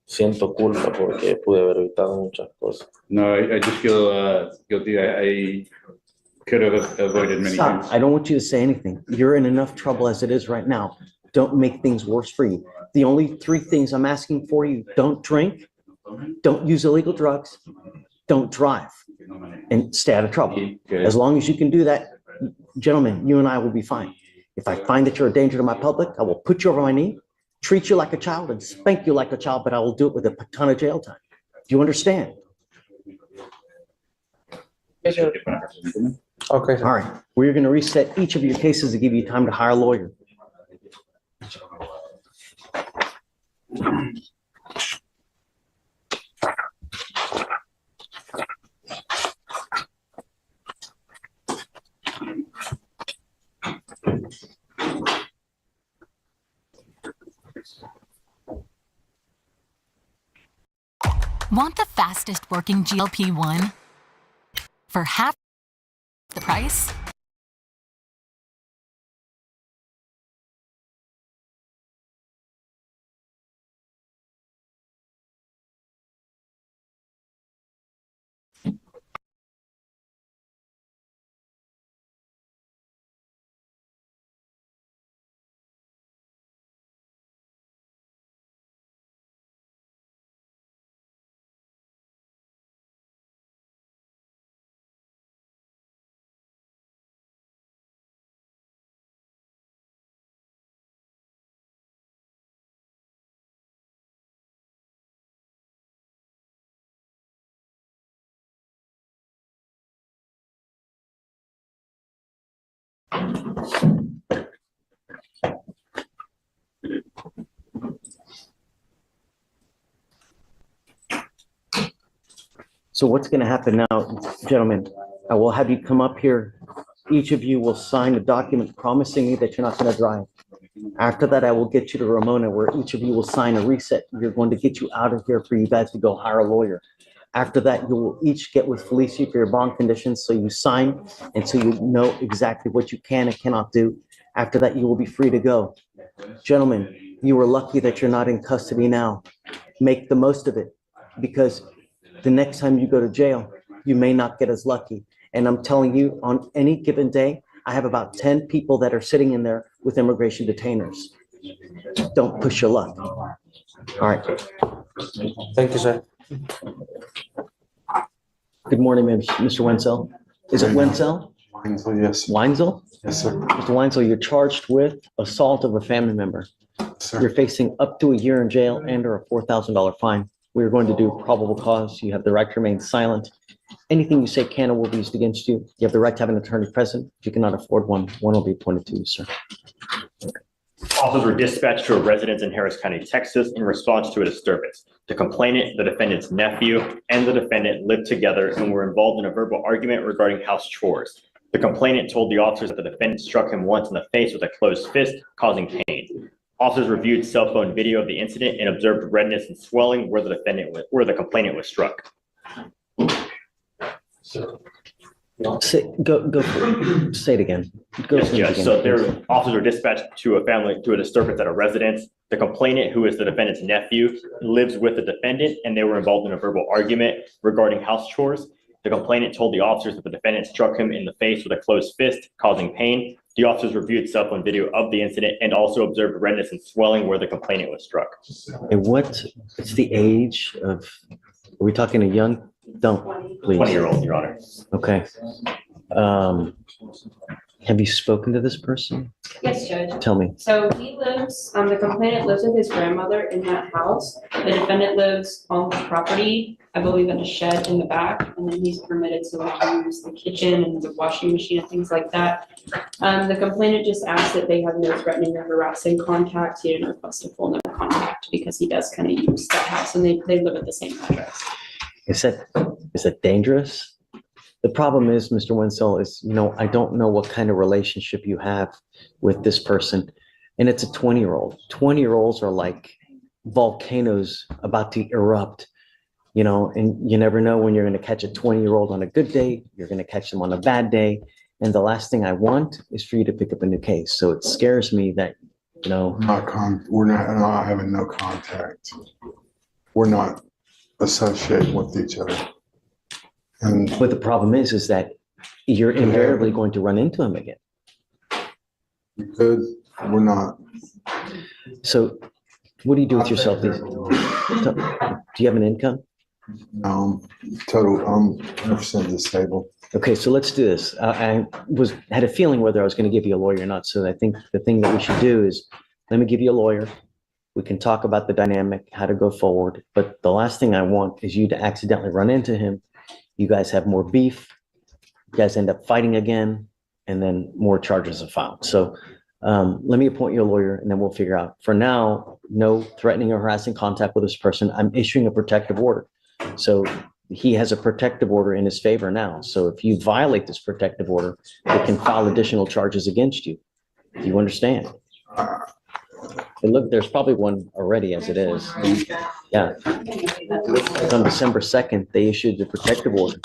siento culpa porque pude haber evitado muchas cosas. No, I just feel guilty. I could have avoided many Stop. things. I don't want you to say anything. You're in enough trouble as it is right now. Don't make things worse for you. The only 3 things I'm asking for you: don't drink, don't use illegal drugs, don't drive, and stay out of trouble. As long as you can do that, gentlemen, you and I will be fine. If I find that you're a danger to my public, I will put you over my knee, treat you like a child, and spank you like a child, but I will do it with a ton of jail time. Do you understand? Yes, sir. Okay. All right. We're going to reset each of your cases to give you time to hire a lawyer. Want the fastest working GLP-1 for half the price? So what's going to happen now, gentlemen? I will have you come up here. Each of you will sign a document promising me that you're not going to drive. After that, I will get you to Ramona, where each of you will sign a reset. We're going to get you out of here for you guys to go hire a lawyer. After that, you will each get with Fleischier for your bond conditions, so you sign and so you know exactly what you can and cannot do. After that, you will be free to go. Gentlemen, you are lucky that you're not in custody now. Make the most of it, because the next time you go to jail, you may not get as lucky. And I'm telling you, on any given day, I have about 10 people that are sitting in there with immigration detainers. Don't push your luck. All right. Thank you, sir. Good morning, Mr. Wenzel. Is it Wenzel? Wenzel, yes. Weinzel? Yes, sir. Mr. Weinzel, you're charged with assault of a family member. You're facing up to a year in jail and or a $4,000 fine. We are going to do probable cause. You have the right to remain silent. Anything you say can or will be used against you. You have the right to have an attorney present. If you cannot afford one, one will be appointed to you, sir. Officers were dispatched to a residence in Harris County, Texas, in response to a disturbance. The complainant, the defendant's nephew, and the defendant lived together and were involved in a verbal argument regarding house chores. The complainant told the officers that the defendant struck him once in the face with a closed fist, causing pain. Officers reviewed cell phone video of the incident and observed redness and swelling where the complainant was struck. Say it again. Yes, Judge. So officers were dispatched to a disturbance at a residence. The complainant, who is the defendant's nephew, lives with the defendant, and they were involved in a verbal argument regarding house chores. The complainant told the officers that the defendant struck him in the face with a closed fist, causing pain. The officers reviewed cell phone video of the incident and also observed redness and swelling where the complainant was struck. And what's the age of, are we talking a young, don't, please. 20-year-old, Your Honor. Okay. Have you spoken to this person? Yes, Judge. Tell me. So he lives, the complainant lives with his grandmother in that house. The defendant lives on the property, I believe in a shed in the back, and then he's permitted to use the kitchen and the washing machine and things like that. The complainant just asked that they have no threatening or harassing contact. He didn't request a full no contact because he does kind of use that house and they live at the same address. Is that dangerous? The problem is, Mr. Wenzel, is, I don't know what kind of relationship you have with this person. And it's a 20-year-old. 20-year-olds are like volcanoes about to erupt, and you never know when you're going to catch a 20-year-old on a good day, you're going to catch them on a bad day. And the last thing I want is for you to pick up a new case. So it scares me that, we're not having no contact. We're not associating with each other. But the problem is that you're invariably going to run into him again. Good. We're not. So what do you do with yourself? Do you have an income? No, I'm 100% disabled. Okay, so let's do this. I had a feeling whether I was going to give you a lawyer or not. So I think the thing that we should do is let me give you a lawyer. We can talk about the dynamic, how to go forward. But the last thing I want is you to accidentally run into him. You guys have more beef. You guys end up fighting again, and then more charges are filed. So let me appoint you a lawyer, and then we'll figure out. For now, no threatening or harassing contact with this person. I'm issuing a protective order. So he has a protective order in his favor now. So if you violate this protective order, they can file additional charges against you. Do you understand? And look, there's probably one already as it is. Yeah. On December 2nd, they issued the protective order.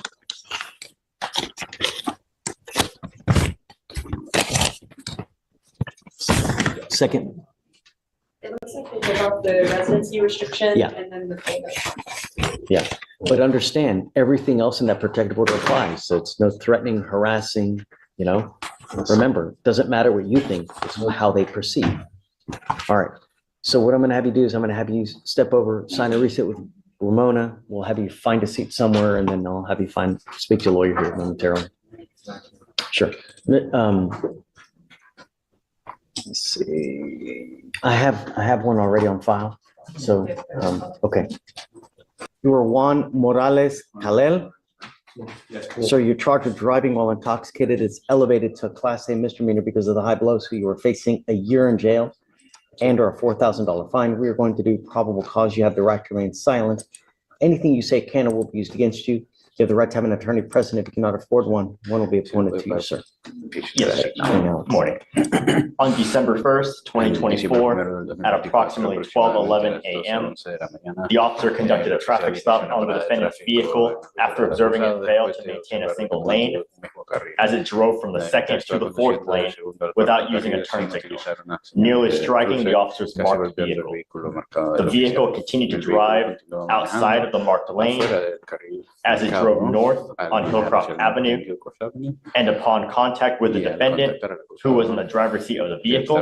Second. It looks like they took off the residency restriction Yeah. and then the folder. Yeah, but understand, everything else in that protective order applies. So it's no threatening, harassing, Remember, it doesn't matter what you think, it's how they perceive. All right. So what I'm going to have you do is I'm going to have you step over, sign a receipt with Ramona. We'll have you find a seat somewhere, and then I'll have you speak to a lawyer here momentarily. Sure. Let's see. I have one already on file. So, okay. You are Juan Morales Calel. Sir, you're charged with driving while intoxicated. It's elevated to a Class A misdemeanor because of the high blow. So you are facing a year in jail and or a $4,000 fine. We are going to do probable cause. You have the right to remain silent. Anything you say can or will be used against you. You have the right to have an attorney present. If you cannot afford one, one will be appointed to you, sir. Yes, morning. On December 1st, 2024, at approximately 12:11 a.m., the officer conducted a traffic stop on the defendant's vehicle after observing it failed to maintain a single lane as it drove from the second to the fourth lane without using a turn signal, nearly striking the officer's marked vehicle. The vehicle continued to drive outside of the marked lane as it drove north on Hillcroft Avenue, and upon contact with the defendant, who was in the driver's seat of the vehicle,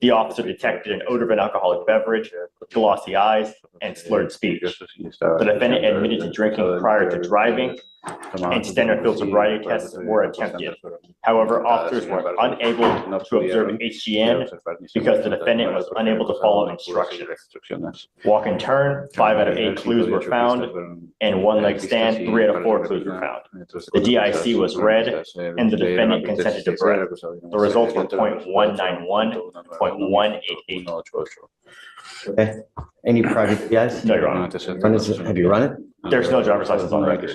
the officer detected an odor of an alcoholic beverage, glossy eyes, and slurred speech. The defendant admitted to drinking prior to driving, and standard field sobriety tests were attempted. However, officers were unable to observe HGN because the defendant was unable to follow instructions. Walk and turn, 5 out of 8 clues were found, and one leg stand, 3 out of 4 clues were found. The DIC was read, and the defendant consented to breath. The results were 0.191, 0.188. Okay. Any prior DPIs? No, Your Honor. Have you run it? There's no driver's license on the record.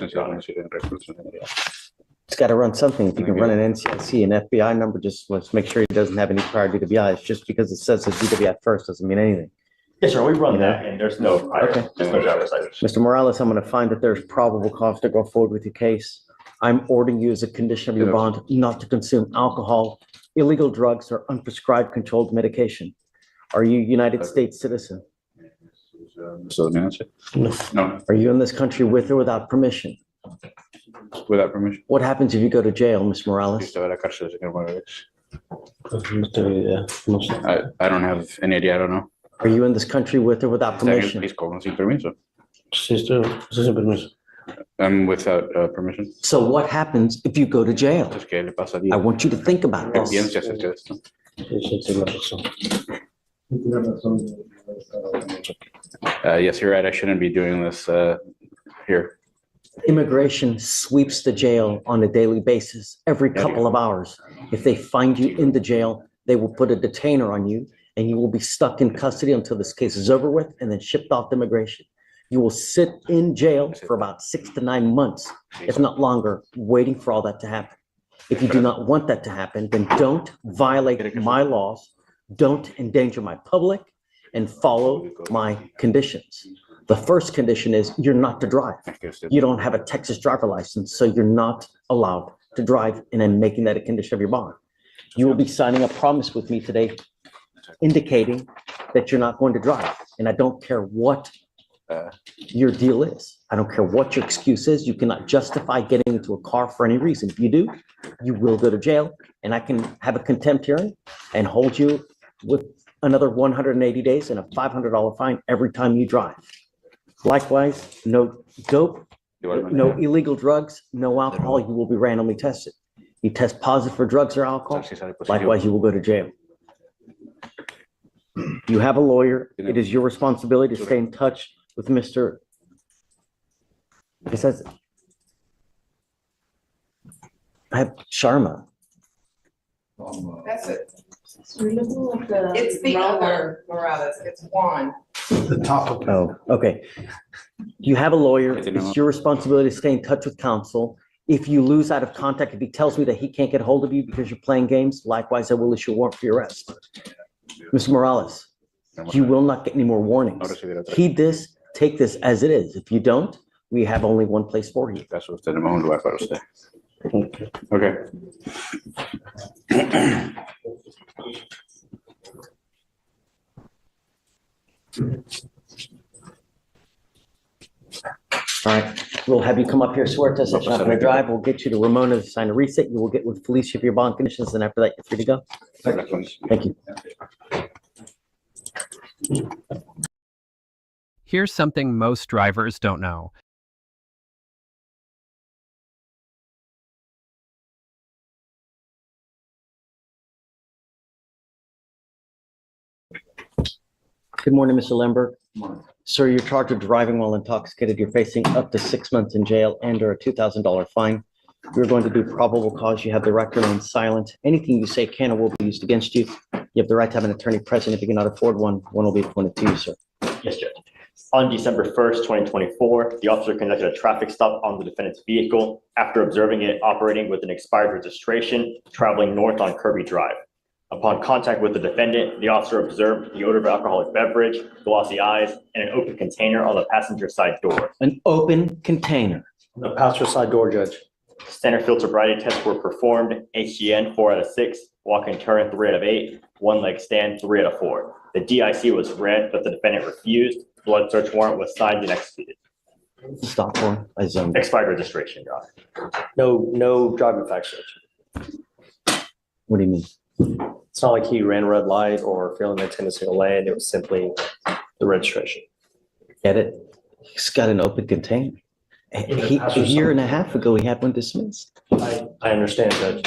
It's got to run something. If you can run an NCIC, an FBI number, just let's make sure he doesn't have any prior DWIs. Just because it says a DWI first doesn't mean anything. Yes, sir, we run that, and there's no prior, there's no driver's license. Mr. Morales, I'm going to find that there's probable cause to go forward with your case. I'm ordering you as a condition of your bond not to consume alcohol, illegal drugs, or unprescribed controlled medication. Are you a United States citizen? No. Are you in this country with or without permission? Without permission. What happens if you go to jail, Ms. Morales? I don't have any idea. I don't know. Are you in this country with or without permission? I'm without permission. So what happens if you go to jail? I want you to think about this. Yes, you're right. I shouldn't be doing this here. Immigration sweeps the jail on a daily basis, every couple of hours. If they find you in the jail, they will put a detainer on you and you will be stuck in custody until this case is over with and then shipped off to immigration. You will sit in jail for about 6 to 9 months, if not longer, waiting for all that to happen. If you do not want that to happen, then don't violate my laws, don't endanger my public, and follow my conditions. The first condition is you're not to drive. You don't have a Texas driver license, so you're not allowed to drive, and I'm making that a condition of your bond. You will be signing a promise with me today indicating that you're not going to drive, and I don't care what your deal is. I don't care what your excuse is. You cannot justify getting into a car for any reason. If you do, you will go to jail, and I can have a contempt hearing and hold you with another 180 days and a $500 fine every time you drive. Likewise, no dope, no illegal drugs, no alcohol. You will be randomly tested. You test positive for drugs or alcohol, likewise, you will go to jail. You have a lawyer. It is your responsibility to stay in touch with Mr. It says, I have Sharma. That's it. It's the other Morales. It's Juan. The top of. Oh, okay. You have a lawyer. It's your responsibility to stay in touch with counsel. If you lose out of contact, if he tells me that he can't get a hold of you because you're playing games, likewise, I will issue a warrant for your arrest. Mr. Morales, you will not get any more warnings. Heed this, take this as it is. If you don't, we have only one place for you. Okay. All right, we'll have you come up here, swear to us that you're not going to drive. We'll get you to Ramona to sign a reset. You will get with Felicia for your bond conditions, and after that, you're free to go. Thank you. Here's something most drivers don't know. Good morning, Mr. Lemberg. Sir, you're charged with driving while intoxicated. You're facing up to 6 months in jail and or a $2,000 fine. We're going to do probable cause. You have the right to remain silent. Anything you say can or will be used against you. You have the right to have an attorney present. If you cannot afford one, one will be appointed to you, sir. Yes, Judge. On December 1st, 2024, the officer conducted a traffic stop on the defendant's vehicle after observing it operating with an expired registration traveling north on Kirby Drive. Upon contact with the defendant, the officer observed the odor of alcoholic beverage, glossy eyes, and an open container on the passenger side door. An open container. The passenger side door, Judge. Standard field sobriety tests were performed. HGN 4 out of 6, walk and turn 3 out of 8, one leg stand 3 out of 4. The DIC was read, but the defendant refused. Blood search warrant was signed and executed. Stop for expired registration, Your Honor. No driving facts, Judge. What do you mean? It's not like he ran a red light or failing to attend a single lane. It was simply the registration. Get it? He's got an open container. A year and a half ago, he had one dismissed. I understand, Judge.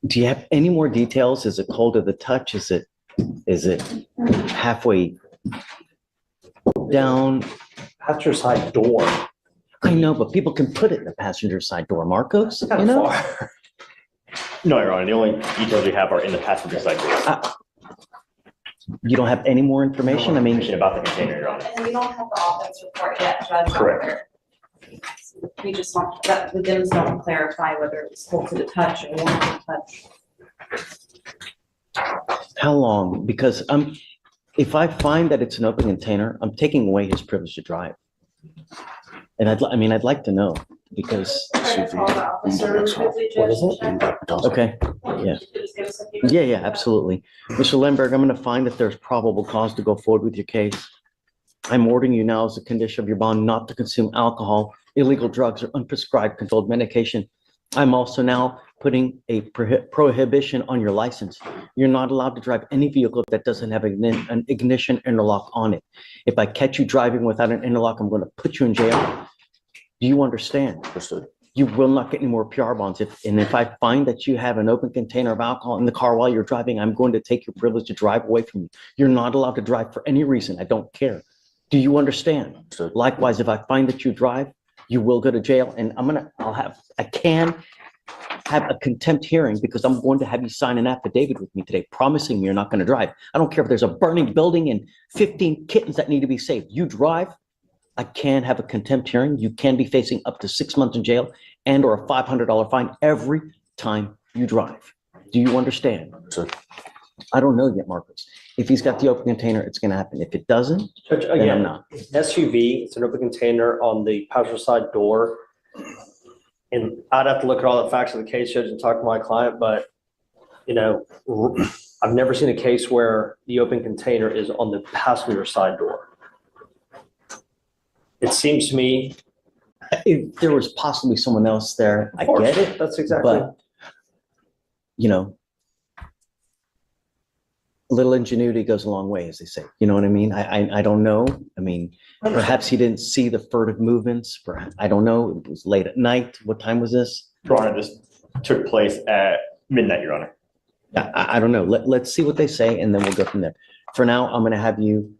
Do you have any more details? Is it cold to the touch? Is it halfway down? Passenger side door. I know, but people can put it in the passenger side door, Marcos, you know? No, Your Honor, the only details we have are in the passenger side door. You don't have any more information? I mean. About the container, Your Honor. And we don't have the offense report yet, Judge. Correct. We just want, that the DIMS don't clarify whether it was cold to the touch or warm to the touch. How long? Because if I find that it's an open container, I'm taking away his privilege to drive. And I'd like to know because. What is it? Okay, yeah. Yeah, absolutely. Mr. Lemberg, I'm gonna find that there's probable cause to go forward with your case. I'm ordering you now as a condition of your bond not to consume alcohol, illegal drugs, or unprescribed controlled medication. I'm also now putting a prohibition on your license. You're not allowed to drive any vehicle that doesn't have an ignition interlock on it. If I catch you driving without an interlock, I'm going to put you in jail. Do you understand? Understood. You will not get any more PR bonds. If I find that you have an open container of alcohol in the car while you're driving, I'm going to take your privilege to drive away from you. You're not allowed to drive for any reason. I don't care. Do you understand? Understood. Likewise, if I find that you drive, you will go to jail, and I can have a contempt hearing because I'm going to have you sign an affidavit with me today, promising me you're not going to drive. I don't care if there's a burning building and 15 kittens that need to be saved. You drive, I can have a contempt hearing. You can be facing up to 6 months in jail and or a $500 fine every time you drive. Do you understand? Sure. I don't know yet, Marcos. If he's got the open container, it's going to happen. If it doesn't, Judge, then again, I'm not. SUV, it's an open container on the passenger side door. And I'd have to look at all the facts of the case, Judge, and talk to my client, but, I've never seen a case where the open container is on the passenger side door. It seems to me. If there was possibly someone else there, I get it. That's exactly. But, a little ingenuity goes a long way, as they say. You know what I mean? I don't know. I mean, perhaps he didn't see the furtive movements. I don't know. It was late at night. What time was this? Your Honor, this took place at midnight, Your Honor. I don't know. Let's see what they say, and then we'll go from there. For now, I'm going to have you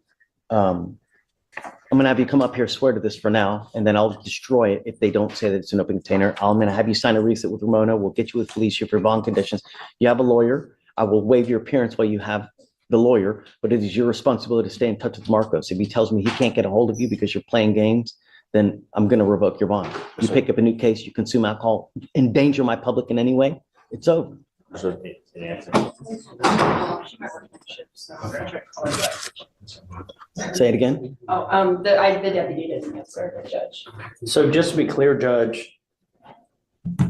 come up here, swear to this for now, and then I'll destroy it if they don't say that it's an open container. I'm going to have you sign a receipt with Ramona. We'll get you with Fleischier for bond conditions. You have a lawyer. I will waive your appearance while you have the lawyer, but it is your responsibility to stay in touch with Marcos. If he tells me he can't get a hold of you because you're playing games, then I'm going to revoke your bond. You pick up a new case, you consume alcohol, endanger my public in any way, it's over. Say it again. Oh, the deputy didn't answer, the judge. So just to be clear, Judge,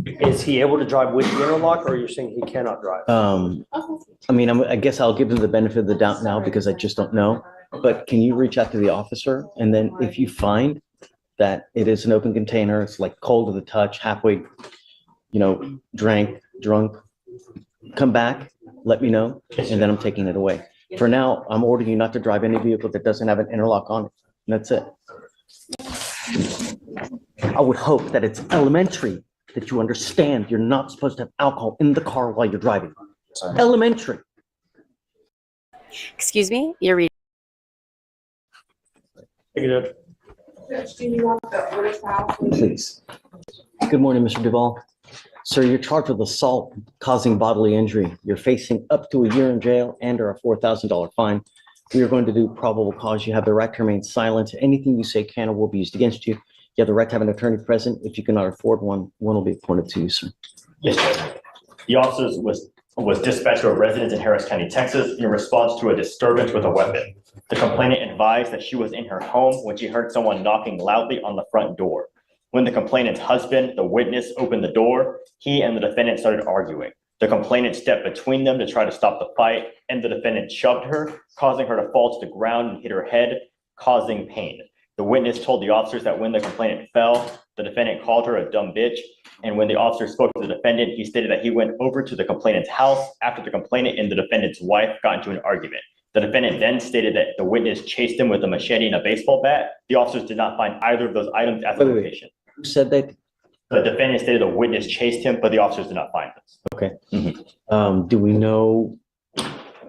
is he able to drive with the interlock, or you're saying he cannot drive? I guess I'll give him the benefit of the doubt now because I just don't know. But can you reach out to the officer? And then if you find that it is an open container, it's like cold to the touch, halfway, drunk, come back, let me know, and then I'm taking it away. For now, I'm ordering you not to drive any vehicle that doesn't have an interlock on it. And that's it. I would hope that it's elementary that you understand you're not supposed to have alcohol in the car while you're driving. Elementary. Excuse me, you're reading. Judge, do you want the order file? Please. Good morning, Mr. Duvall. Sir, you're charged with assault causing bodily injury. You're facing up to a year in jail and or a $4,000 fine. We are going to do probable cause. You have the right to remain silent. Anything you say can or will be used against you. You have the right to have an attorney present. If you cannot afford one, one will be appointed to you, sir. Yes, Judge. The officers was dispatched to a residence in Harris County, Texas, in response to a disturbance with a weapon. The complainant advised that she was in her home when she heard someone knocking loudly on the front door. When the complainant's husband, the witness, opened the door, he and the defendant started arguing. The complainant stepped between them to try to stop the fight, and the defendant shoved her, causing her to fall to the ground and hit her head, causing pain. The witness told the officers that when the complainant fell, the defendant called her a dumb bitch. And when the officer spoke to the defendant, he stated that he went over to the complainant's house after the complainant and the defendant's wife got into an argument. The defendant then stated that the witness chased him with a machete and a baseball bat. The officers did not find either of those items at the location. Who said that? The defendant stated the witness chased him, but the officers did not find this. Okay. Do we know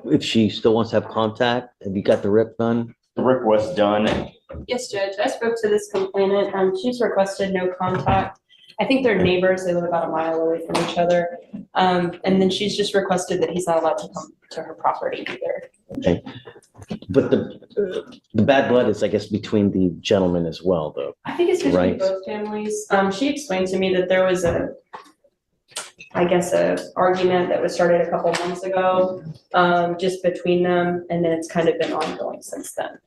if she still wants to have contact? Have you got the rip done? The rip was done. Yes, Judge, I spoke to this complainant, she's requested no contact. I think they're neighbors, they live about a mile away from each other. And then she's just requested that he's not allowed to come to her property either. Okay. But the bad blood is, I guess, between the gentlemen as well, though. I think it's between Right. both families. She explained to me that there was a argument that was started a couple months ago, just between them, and then it's kind of been ongoing since then.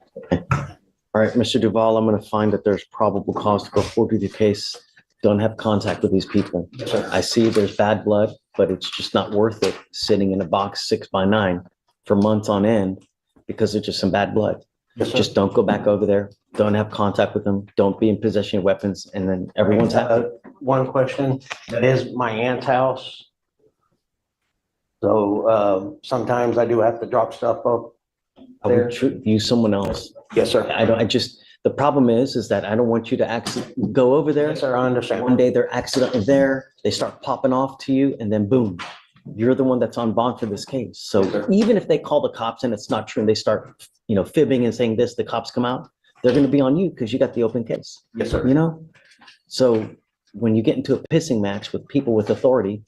All right, Mr. Duval, I'm going to find that there's probable cause to go forward with your case. Don't have contact with these people. I see there's bad blood, but it's just not worth it sitting in a box 6x9 for months on end because it's just some bad blood. Just don't go back over there. Don't have contact with them. Don't be in possession of weapons, and then everyone's happy. One question, that is my aunt's house. So sometimes I do have to drop stuff up I there. would use someone else. Yes, sir. The problem is that I don't want you to go over there. Yes, sir, I understand. One day they're accidentally there, they start popping off to you, and then boom, you're the one that's on bond for this case. So even if they call the cops and it's not true, and they start, fibbing and saying this, the cops come out, they're gonna be on you because you got the open case. Yes, sir. So when you get into a pissing match with people with authority,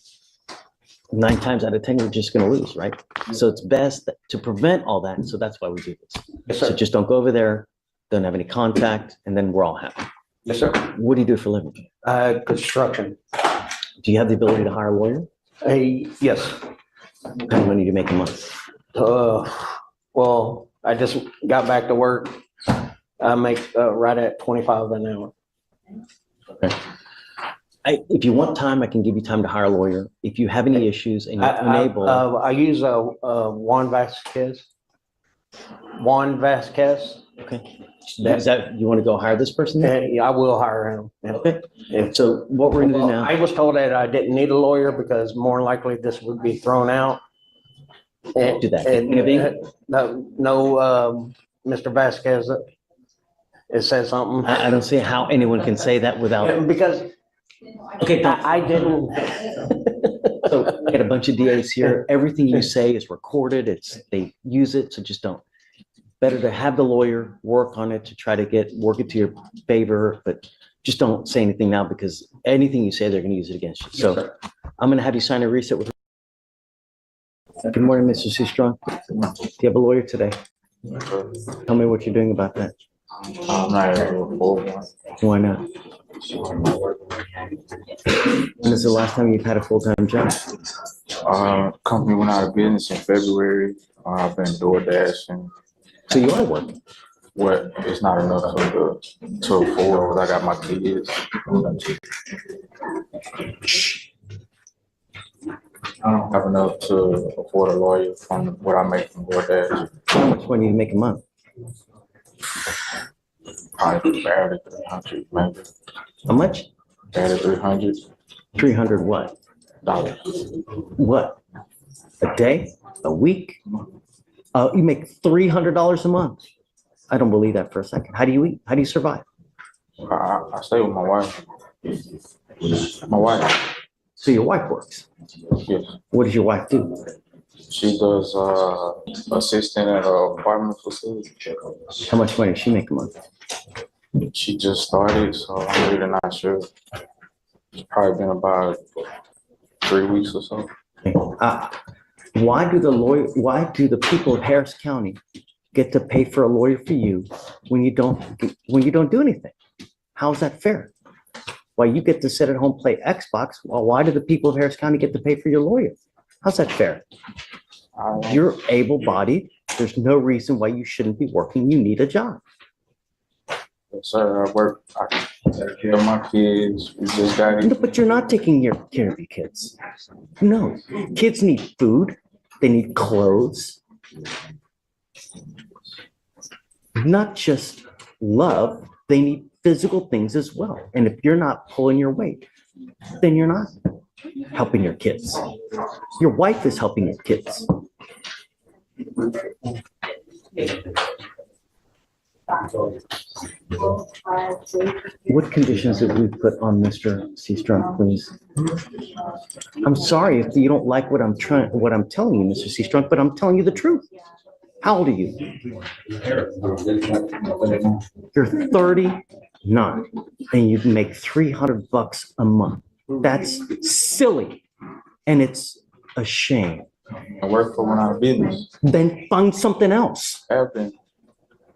9 times out of 10, you're just gonna lose, right? So it's best to prevent all that, so that's why we do this. Yes, sir. So just don't go over there, don't have any contact, and then we're all happy. Yes, sir. What do you do for a living? Construction. Do you have the ability to hire a lawyer? Yes. What kind of money do you make a month? Well, I just got back to work. I make right at 25 an hour. Okay. If you want time, I can give you time to hire a lawyer. If you have any issues and you're unable. I use Juan Vasquez. Okay. Is that, you want to go hire this person? Yeah, I will hire him. Yeah. Okay. So what we're gonna do now. I was told that I didn't need a lawyer because more than likely this would be thrown out. Do that. Mr. Vasquez, it says something. I don't see how anyone can say that without. Because okay, I didn't. So we got a bunch of DAs here. Everything you say is recorded. They use it, so just don't. Better to have the lawyer work on it to try to work it to your favor, but just don't say anything now because anything you say, they're going to use it against you. So I'm going to have you sign a reset with. Good morning, Mr. Seastrong. Do you have a lawyer today? Tell me what you're doing about that. I'm not able to afford one. Why not? When is the last time you've had a full-time job? Company went out of business in February. I've been DoorDashing. So you are working? Well, it's not enough to afford, but I got my kids. I don't have enough to afford a lawyer from what I make from DoorDash. How much money do you make a month? Probably barely 300, maybe. How much? Barely 300. 300 what? Dollars. What? A day? A week? You make $300 a month. I don't believe that for a second. How do you eat? How do you survive? I stay with my wife. My wife. So your wife works? Yes. What does your wife do? She does assistant at an apartment facility. How much money does she make a month? She just started, so I'm really not sure. It's probably been about 3 weeks or so. Why do the people of Harris County get to pay for a lawyer for you when you don't do anything? How's that fair? Why you get to sit at home, play Xbox, well, why do the people of Harris County get to pay for your lawyer? How's that fair? You're able-bodied. There's no reason why you shouldn't be working. You need a job. Sir, I work, I take care of my kids. We just got No, but you're not taking care of your kids. No, kids need food. They need clothes. Not just love, they need physical things as well. And if you're not pulling your weight, then you're not helping your kids. Your wife is helping your kids. What conditions did we put on Mr. Seastrunk, please? I'm sorry if you don't like what I'm telling you, Mr. Seastrunk, but I'm telling you the truth. How old are you? You're 39 and you make $300 a month. That's silly. And it's a shame. I work for one of our business. Then find something else. Happen.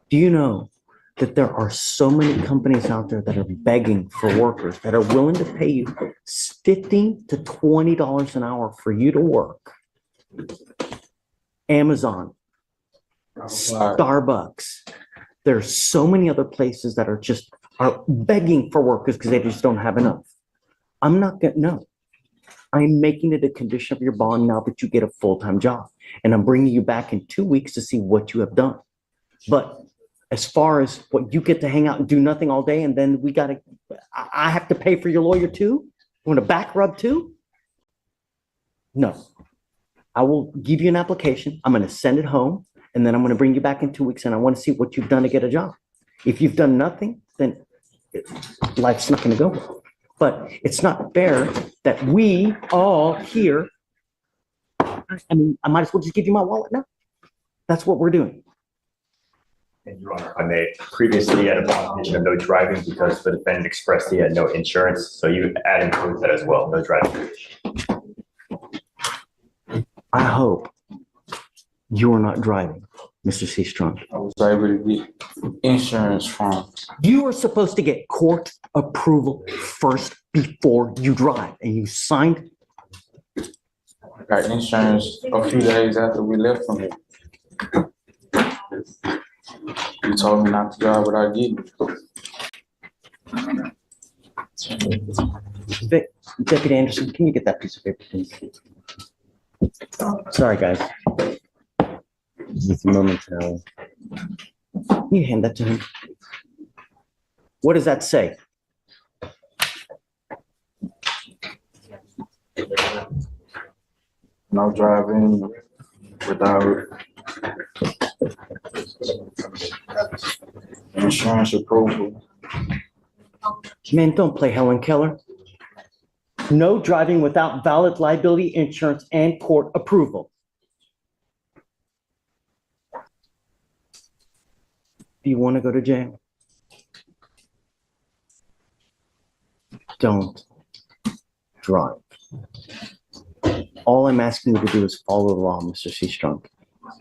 Do you know that there are so many companies out there that are begging for workers that are willing to pay you $15 to $20 an hour for you to work? Amazon, Starbucks. There's so many other places that are begging for workers because they just don't have enough. I'm not gonna, no. I'm making it a condition of your bond now that you get a full-time job. And I'm bringing you back in 2 weeks to see what you have done. But as far as what you get to hang out and do nothing all day, and then I have to pay for your lawyer too? You want a back rub too? No. I will give you an application. I'm going to send it home, and then I'm going to bring you back in 2 weeks, and I want to see what you've done to get a job. If you've done nothing, then life's not going to go well. But it's not fair that we all here, I mean, I might as well just give you my wallet now. That's what we're doing. And Your Honor, I may previously had a bond condition of no driving because the defendant expressed he had no insurance. So you add include that as well, no driving. I hope you are not driving, Mr. Seastrunk. I was able to get insurance from. You are supposed to get court approval first before you drive, and you signed. I got insurance a few days after we left from here. You told me not to drive without getting it. Deputy Anderson, can you get that piece of paper, please? Sorry, guys. Just momentarily. Can you hand that to him? What does that say? No driving without insurance approval. Man, don't play Helen Keller. No driving without valid liability insurance and court approval. Do you want to go to jail? Don't drive. All I'm asking you to do is follow the law, Mr. Seastrunk.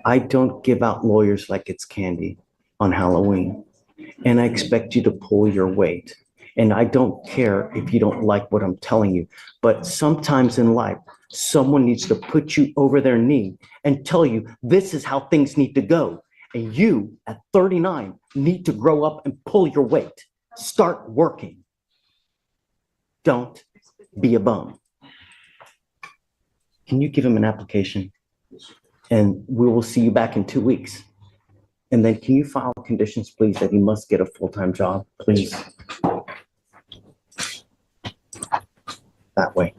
I don't give out lawyers like it's candy on Halloween, and I expect you to pull your weight. And I don't care if you don't like what I'm telling you, but sometimes in life, someone needs to put you over their knee and tell you this is how things need to go. And you, at 39, need to grow up and pull your weight. Start working. Don't be a bum. Can you give him an application? And we will see you back in 2 weeks. And then can you file conditions, please, that he must get a full-time job, please? That way.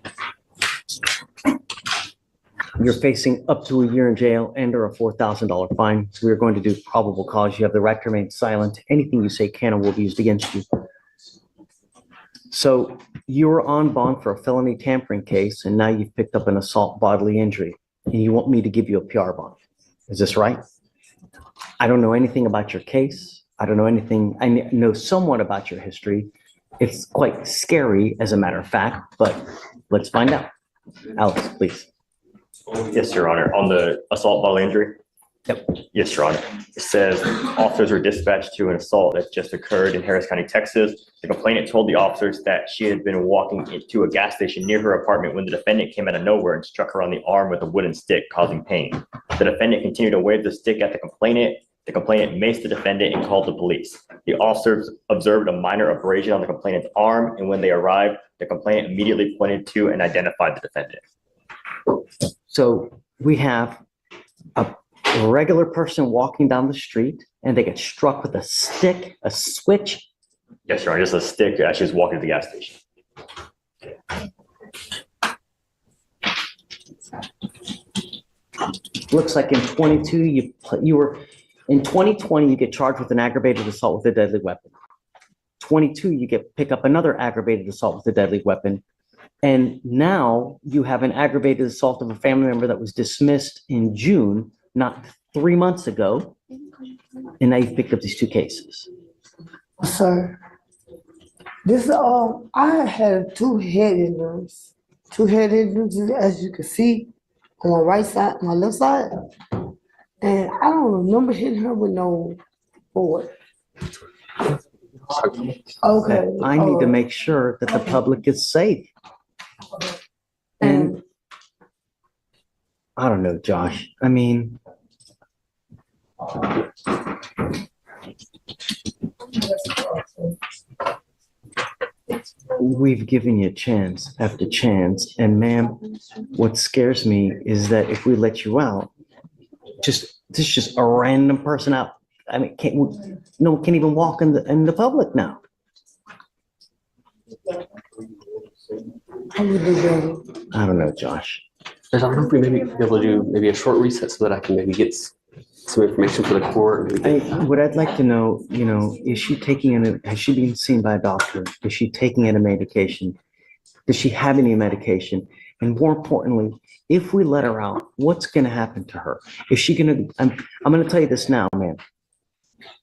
You're facing up to a year in jail and or a $4,000 fine. So we're going to do probable cause. You have the right to remain silent. Anything you say can or will be used against you. So you're on bond for a felony tampering case, and now you've picked up an assault bodily injury, and you want me to give you a PR bond. Is this right? I don't know anything about your case. I don't know anything. I know somewhat about your history. It's quite scary, as a matter of fact, but let's find out. Alex, please. Yes, Your Honor. On the assault bodily injury, Yes, Your Honor. It says officers were dispatched to an assault that just occurred in Harris County, Texas. The complainant told the officers that she had been walking into a gas station near her apartment when the defendant came out of nowhere and struck her on the arm with a wooden stick, causing pain. The defendant continued to wave the stick at the complainant. The complainant maced the defendant and called the police. The officers observed a minor abrasion on the complainant's arm, and when they arrived, the complainant immediately pointed to and identified the defendant. So we have a regular person walking down the street and they get struck with a stick, a switch. Yes, Your Honor, just a stick as she was walking to the gas station. Looks like in 22, you were, in 2020, you get charged with an aggravated assault with a deadly weapon. 22, you pick up another aggravated assault with a deadly weapon. And now you have an aggravated assault of a family member that was dismissed in June, not 3 months ago. And now you've picked up these two cases. Sir, this I had two head injuries. As you can see on my right side, my left side. And I don't remember hitting her with no board. Okay. I need to make sure that the public is safe. And I don't know, Josh. I mean, we've given you chance after chance. And ma'am, what scares me is that if we let you out, this is just a random person out. I mean, no one can even walk in the public now. I would do better. I don't know, Josh. I don't know if we maybe be able to do maybe a short recess so that I can maybe get some information for the court. What I'd like to know, is she has she been seen by a doctor? Is she taking any medication? Does she have any medication? And more importantly, if we let her out, what's going to happen to her? Is she going to, I'm going to tell you this now, man.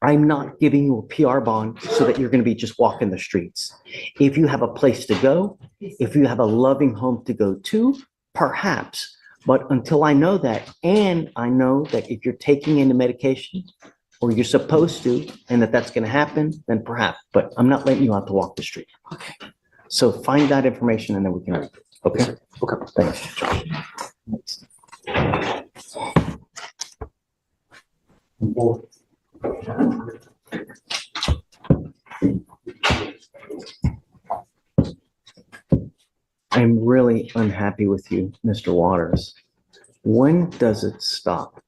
I'm not giving you a PR bond so that you're going to be just walking the streets. If you have a place to go, if you have a loving home to go to, perhaps. But until I know that, and I know that if you're taking any medication or you're supposed to, and that's going to happen, then perhaps. But I'm not letting you out to walk the street. Okay. So find that information and then we can. Okay. Okay. Thanks, Josh. I'm really unhappy with you, Mr. Waters. When does it stop?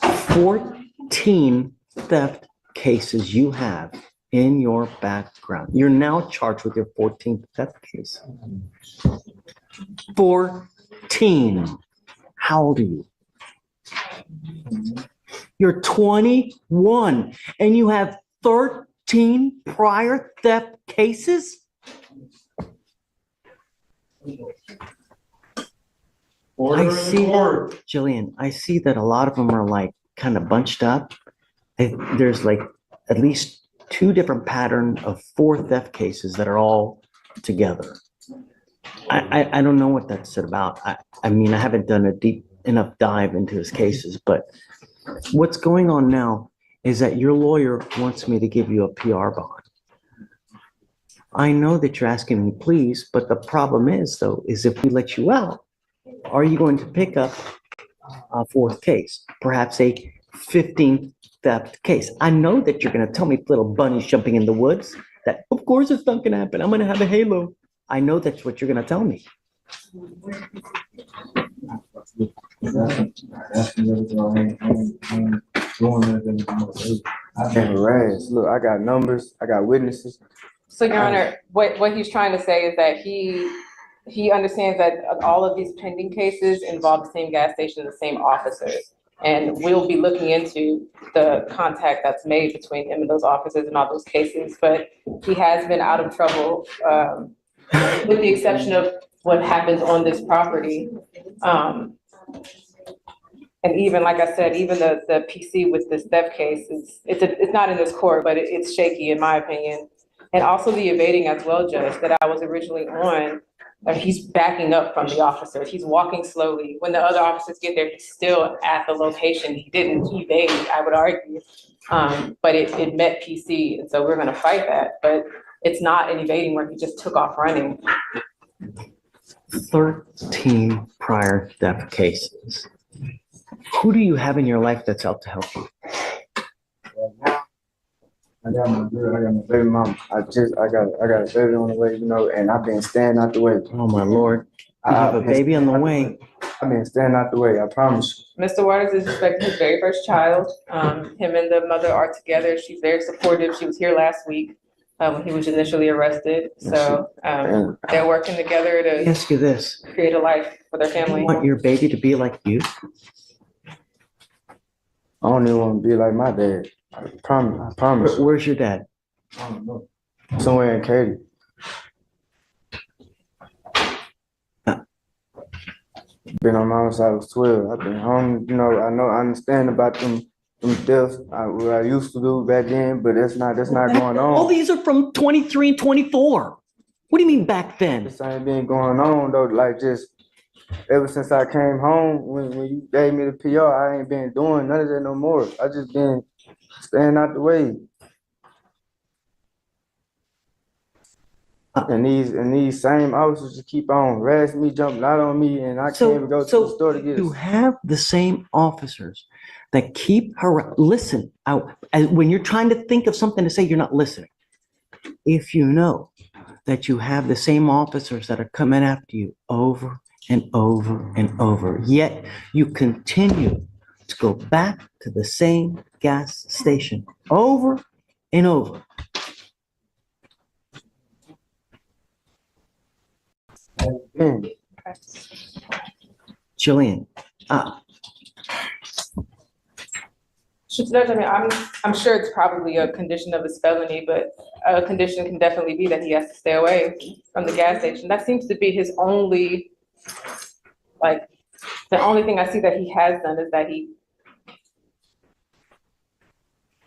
14 theft cases you have in your background. You're now charged with your 14th theft case. 14. How old are you? You're 21 and you have 13 prior theft cases? I see that, Jillian, I see that a lot of them are like kind of bunched up. There's like at least 2 different patterns of 4 theft cases that are all together. I don't know what that's about. I mean, I haven't done a deep enough dive into his cases, but what's going on now is that your lawyer wants me to give you a PR bond. I know that you're asking me, please, but the problem is, though, is if we let you out, are you going to pick up a 4th case, perhaps a 15th theft case? I know that you're going to tell me little bunnies jumping in the woods, that of course it's not going to happen. I'm going to have a halo. I know that's what you're going to tell me. Look, I got numbers, I got witnesses. So, Your Honor, what he's trying to say is that he understands that all of these pending cases involve the same gas station, the same officers. And we'll be looking into the contact that's made between him and those officers in all those cases. But he has been out of trouble, with the exception of what happens on this property. And even, like I said, even the PC with this theft case, it's not in this court, but it's shaky in my opinion. And also the evading as well, Judge, that I was originally on He's backing up from the officers. He's walking slowly. When the other officers get there, he's still at the location. He didn't evade, I would argue. But it met PC, and so we're gonna fight that. But it's not an evading where he just took off running. 13 prior theft cases. Who do you have in your life that's out to help you? I got my girl, I got my baby mama. I got a baby on the way, you know, and I've been staying out the way. Oh my Lord. You have a baby on the way. I've been staying out the way, I promise. Mr. Waters is expecting his very first child. Him and the mother are together. She's very supportive. She was here last week when he was initially arrested. So they're working together Let me to ask you this. create a life for their You family. want your baby to be like you? I don't even want to be like my dad. I promise. Where's your dad? I don't know. Somewhere in Katy. Been on my side, I was 12. I've been home, you know, I understand about them deaths, what I used to do back then, but that's not going All on. these are from 23 and 24. What do you mean back then? This ain't been going on though, like just ever since I came home, when you gave me the PR, I ain't been doing none of that no more. I just been staying out the way. And these same officers just keep on harassing me, jumping out on me, and I can't even go to the store to get You have the same officers that keep listen out when you're trying to think of something to say, you're not listening. If you know that you have the same officers that are coming after you over and over and over, yet you continue to go back to the same gas station over and over. Jillian, Judge, I mean, I'm sure it's probably a condition of his felony, but a condition can definitely be that he has to stay away from the gas station. That seems to be his only, like, the only thing I see that he has done is that he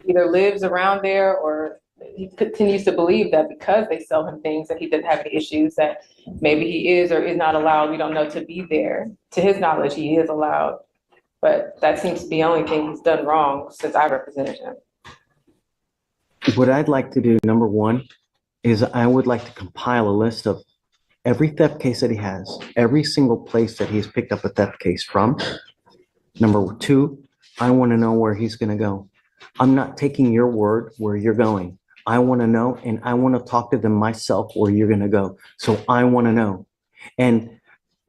either lives around there or he continues to believe that because they sell him things that he doesn't have any issues, that maybe he is or is not allowed, we don't know, to be there. To his knowledge, he is allowed. But that seems to be the only thing he's done wrong since I represented him. what I'd like to do, number one, is I would like to compile a list of every theft case that he has, every single place that he's picked up a theft case from. Number two, I want to know where he's going to go. I'm not taking your word where you're going. I want to know, and I want to talk to them myself where you're going to go. So I want to know. And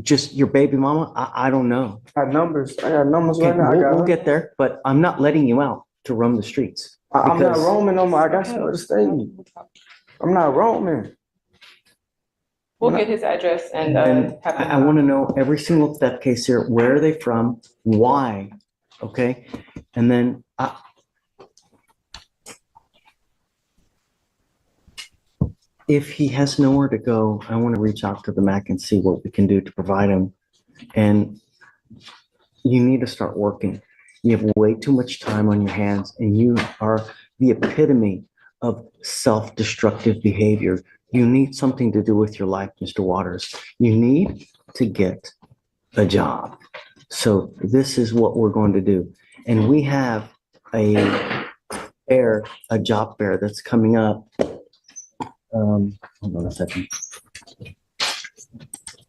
just your baby mama, I don't know. I got numbers right Okay, now. we'll get there, but I'm not letting you out to roam the streets. I'm not because- roaming no more. I got somewhere to stay. I'm not roaming. We'll get his address and And have him. I want to know every single theft case here. Where are they from? Why? Okay. And then if he has nowhere to go, I want to reach out to the MAC and see what we can do to provide him. And you need to start working. You have way too much time on your hands, and you are the epitome of self-destructive behavior. You need something to do with your life, Mr. Waters. You need to get a job. So this is what we're going to do. And we have a job fair that's coming up. Hold on a second.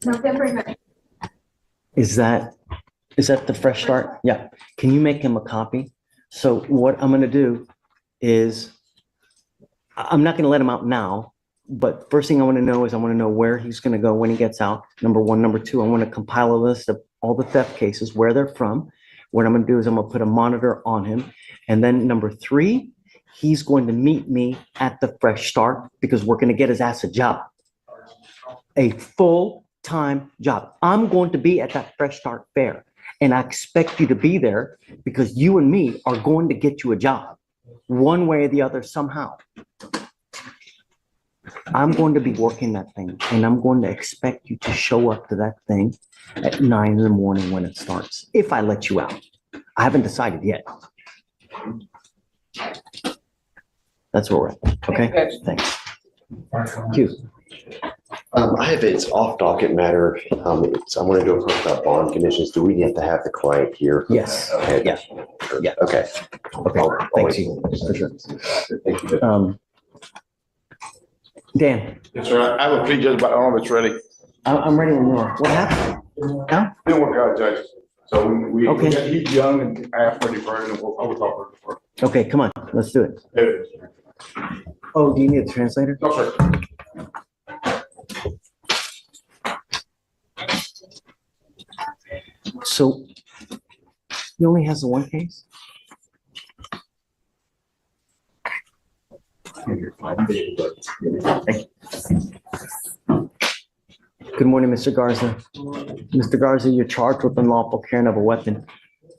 November 9th. Is that the fresh start? Yeah. Can you make him a copy? So what I'm going to do is, I'm not going to let him out now, but first thing I want to know is I want to know where he's going to go when he gets out. Number one. Number two, I want to compile a list of all the theft cases, where they're from. What I'm going to do is I'm going to put a monitor on him. And then number three, he's going to meet me at the fresh start because we're going to get his ass a job, a full-time job. I'm going to be at that fresh start fair, and I expect you to be there because you and me are going to get you a job one way or the other somehow. I'm going to be working that thing, and I'm going to expect you to show up to that thing at 9 in the morning when it starts, if I let you out. I haven't decided yet. That's where we're at. Okay? Thanks. Thank you. I have, it's off docket matter. So I'm gonna do a bond conditions. Do we have to have the client here? Yes. Okay. Yeah. Yeah. Okay. Okay, thanks you, for sure. Thank you. Dan, Yes, sir. I have a plea, Judge, but I don't know if it's ready. I'm ready when you are. What happened? Now? Didn't work out, Judge. So Okay. he's young and I asked for deferred and I will talk for deferred. Okay, come on, let's do it. Yeah. Oh, do you need a translator? No, sir. So he only has the one case? Good morning, Mr. Garza. Mr. Garza, you're charged with unlawful carrying of a weapon.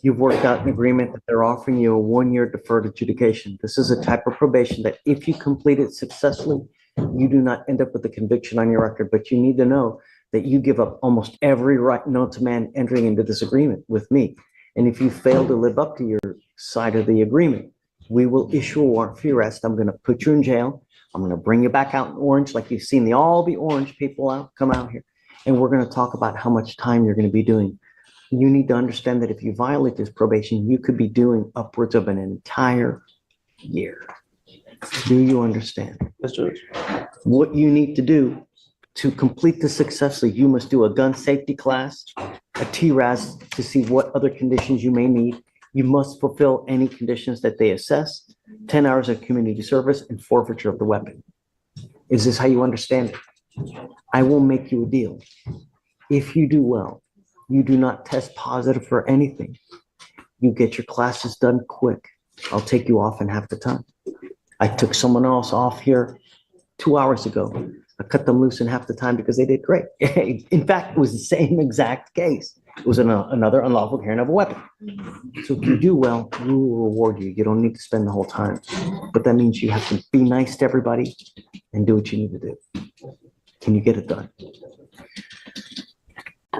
You've worked out an agreement that they're offering you a 1-year deferred adjudication. This is a type of probation that if you complete it successfully, you do not end up with a conviction on your record, but you need to know that you give up almost every right known to man entering into this agreement with me. And if you fail to live up to your side of the agreement, we will issue a warrant for your arrest. I'm gonna put you in jail. I'm gonna bring you back out in orange, like you've seen all the orange people come out here. And we're gonna talk about how much time you're gonna be doing. You need to understand that if you violate this probation, you could be doing upwards of an entire year. Do you understand? Yes, Judge. What you need to do to complete this successfully, you must do a gun safety class, a TRAS to see what other conditions you may need. You must fulfill any conditions that they assess, 10 hours of community service and forfeiture of the weapon. Is this how you understand it? I will make you a deal. If you do well, you do not test positive for anything, you get your classes done quick. I'll take you off in half the time. I took someone else off here 2 hours ago. I cut them loose in half the time because they did great. In fact, it was the same exact case. It was another unlawful carrying of a weapon. So if you do well, we will reward you. You don't need to spend the whole time. But that means you have to be nice to everybody and do what you need to do. Can you get it done?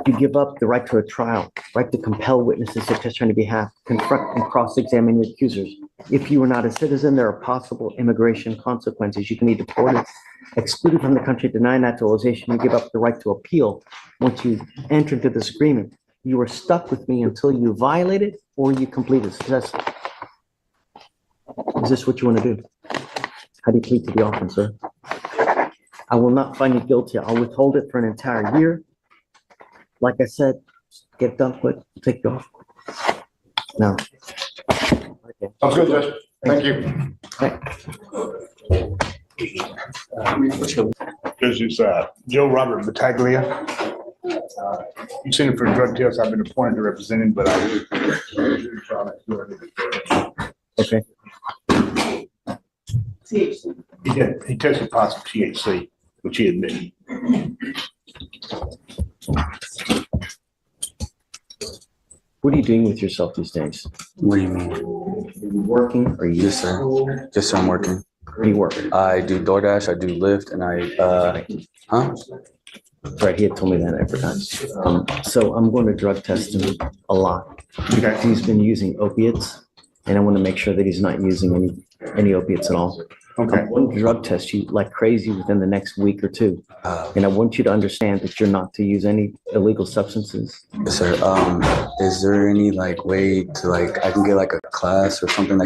You give up the right to a trial, right to compel witnesses to testify on your behalf, confront and cross-examine your accusers. If you are not a citizen, there are possible immigration consequences. You can be deported, excluded from the country, denied naturalization. You give up the right to appeal. Once you enter into this agreement, you are stuck with me until you violate it or you complete it successfully. Is this what you want to do? How do you plead to the offense, sir? I will not find you guilty. I'll withhold it for an entire year. Like I said, get done quick, take you off. Now. Okay. Sounds good, Judge. Thank you. This is Joe Robert Battaglia. You've seen him for drug tests. I've been appointed to represent him, but I will. Okay. He tested positive THC, which he admitted. What are you doing with yourself these days? What do you mean? Are you working? Or are you? Yes, sir. Yes, sir, I'm working. Where do you work? I do DoorDash, I do Lyft, and Right, he had told me that every time. So I'm going to drug test him a lot. Okay. He's been using opiates, and I want to make sure that he's not using any opiates at all. Okay. I'm going to drug test you like crazy within the next week or two. And I want you to understand that you're not to use any illegal substances. Yes, sir. Is there any way to I can get a class or something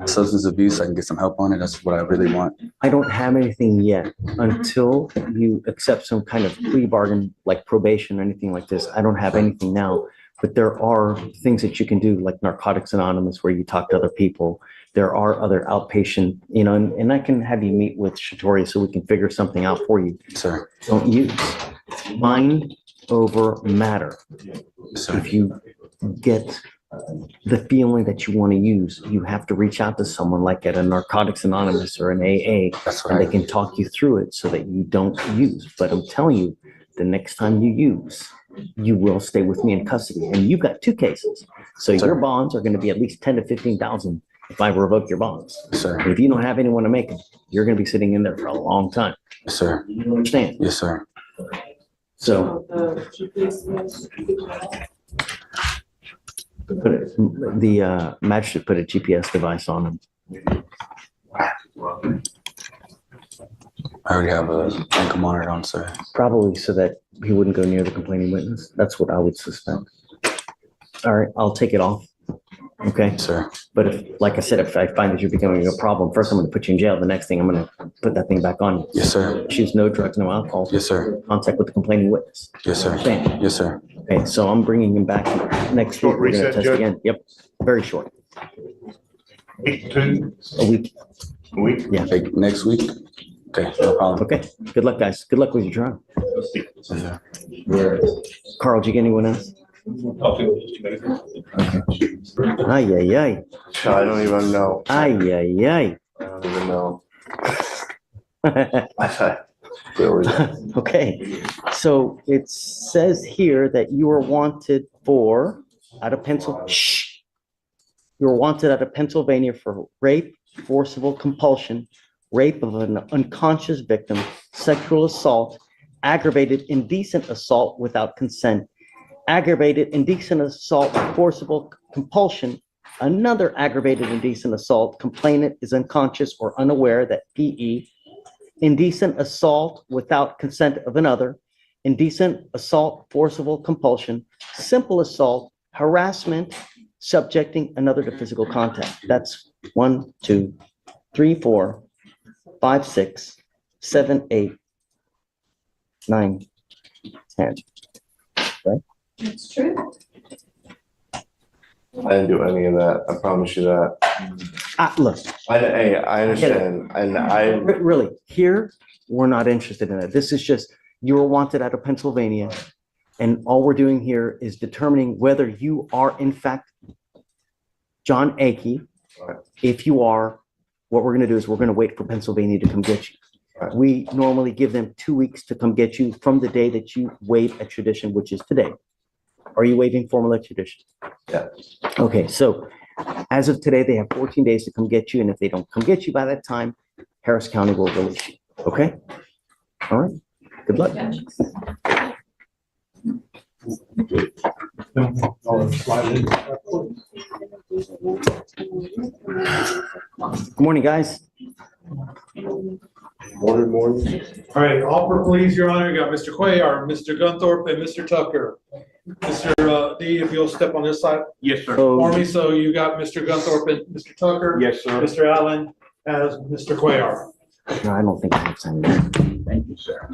substance abuse? I can get some help on it. That's what I really want. I don't have anything yet until you accept some kind of plea bargain, like probation or anything like this. I don't have anything now, but there are things that you can do, like Narcotics Anonymous, where you talk to other people. There are other outpatient, and I can have you meet with Shatori so we can figure something out for you. Sir. Don't use mind over matter. Sir. If you get the feeling that you want to use, you have to reach out to someone like at a Narcotics Anonymous or an AA, and they can talk you through it so that you don't use. But I'm telling you, the next time you use, you will stay with me in custody. And you've got 2 cases. So your bonds are going to be at least 10 to 15,000 if I revoke your bonds. Sir. If you don't have anyone to make them, you're going to be sitting in there for a long time. Yes, sir. You understand? Yes, sir. So the magistrate put a GPS device on him. I already have a ankle monitor on, sir. Probably so that he wouldn't go near the complaining witness. That's what I would suspect. All right, I'll take it off. Okay, sir. But if, like I said, if I find that you're becoming a problem, first I'm gonna put you in jail. The next thing I'm gonna put that thing back on you. Yes, sir. Choose no drugs, no alcohol. Yes, sir. Contact with the complaining witness. Yes, sir. Understand? Yes, sir. Okay, so I'm bringing him back next week. Short We're gonna recess, test Judge? again. Yep, very short. Week 2. A week. A week? Yeah. Like next week? Okay, no problem. Okay, good luck, guys. Good luck with your trial. Yes, sir. Carl, did you get anyone else? Okay. Ay, ay, ay. I don't even know. Ay, ay, ay. I don't even know. Okay, so it says here that you are wanted for, out of you are wanted out of Pennsylvania for rape, forcible compulsion, rape of an unconscious victim, sexual assault, aggravated indecent assault without consent, aggravated indecent assault, forcible compulsion, another aggravated indecent assault, complainant is unconscious or unaware that PE, indecent assault without consent of another, indecent assault, forcible compulsion, simple assault, harassment, subjecting another to physical contact. That's 1, 2, 3, 4, 5, 6, 7, 8, 9, 10. Right? That's true. I didn't do any of that. I promise you that. Look. Hey, I understand. And I. Really, here, we're not interested in it. This is just, you were wanted out of Pennsylvania. And all we're doing here is determining whether you are in fact John Akey. If you are, what we're gonna do is we're gonna wait for Pennsylvania to come get you. We normally give them 2 weeks to come get you from the day that you waive extradition, which is today. Are you waiving formal extradition? Yeah. Okay, so as of today, they have 14 days to come get you, and if they don't come get you by that time, Harris County will release you, okay? All right, good luck. Good morning, guys. Morning. All right, offer please, Your Honor. You got Mr. Cuellar, Mr. Gunthorpe, and Mr. Tucker. Mr. D, if you'll step on this side. Yes, sir. For me, so you got Mr. Gunthorpe and Mr. Tucker. Yes, sir. Mr. Allen as Mr. Cuellar. No, I don't think I have time. Thank you, sir.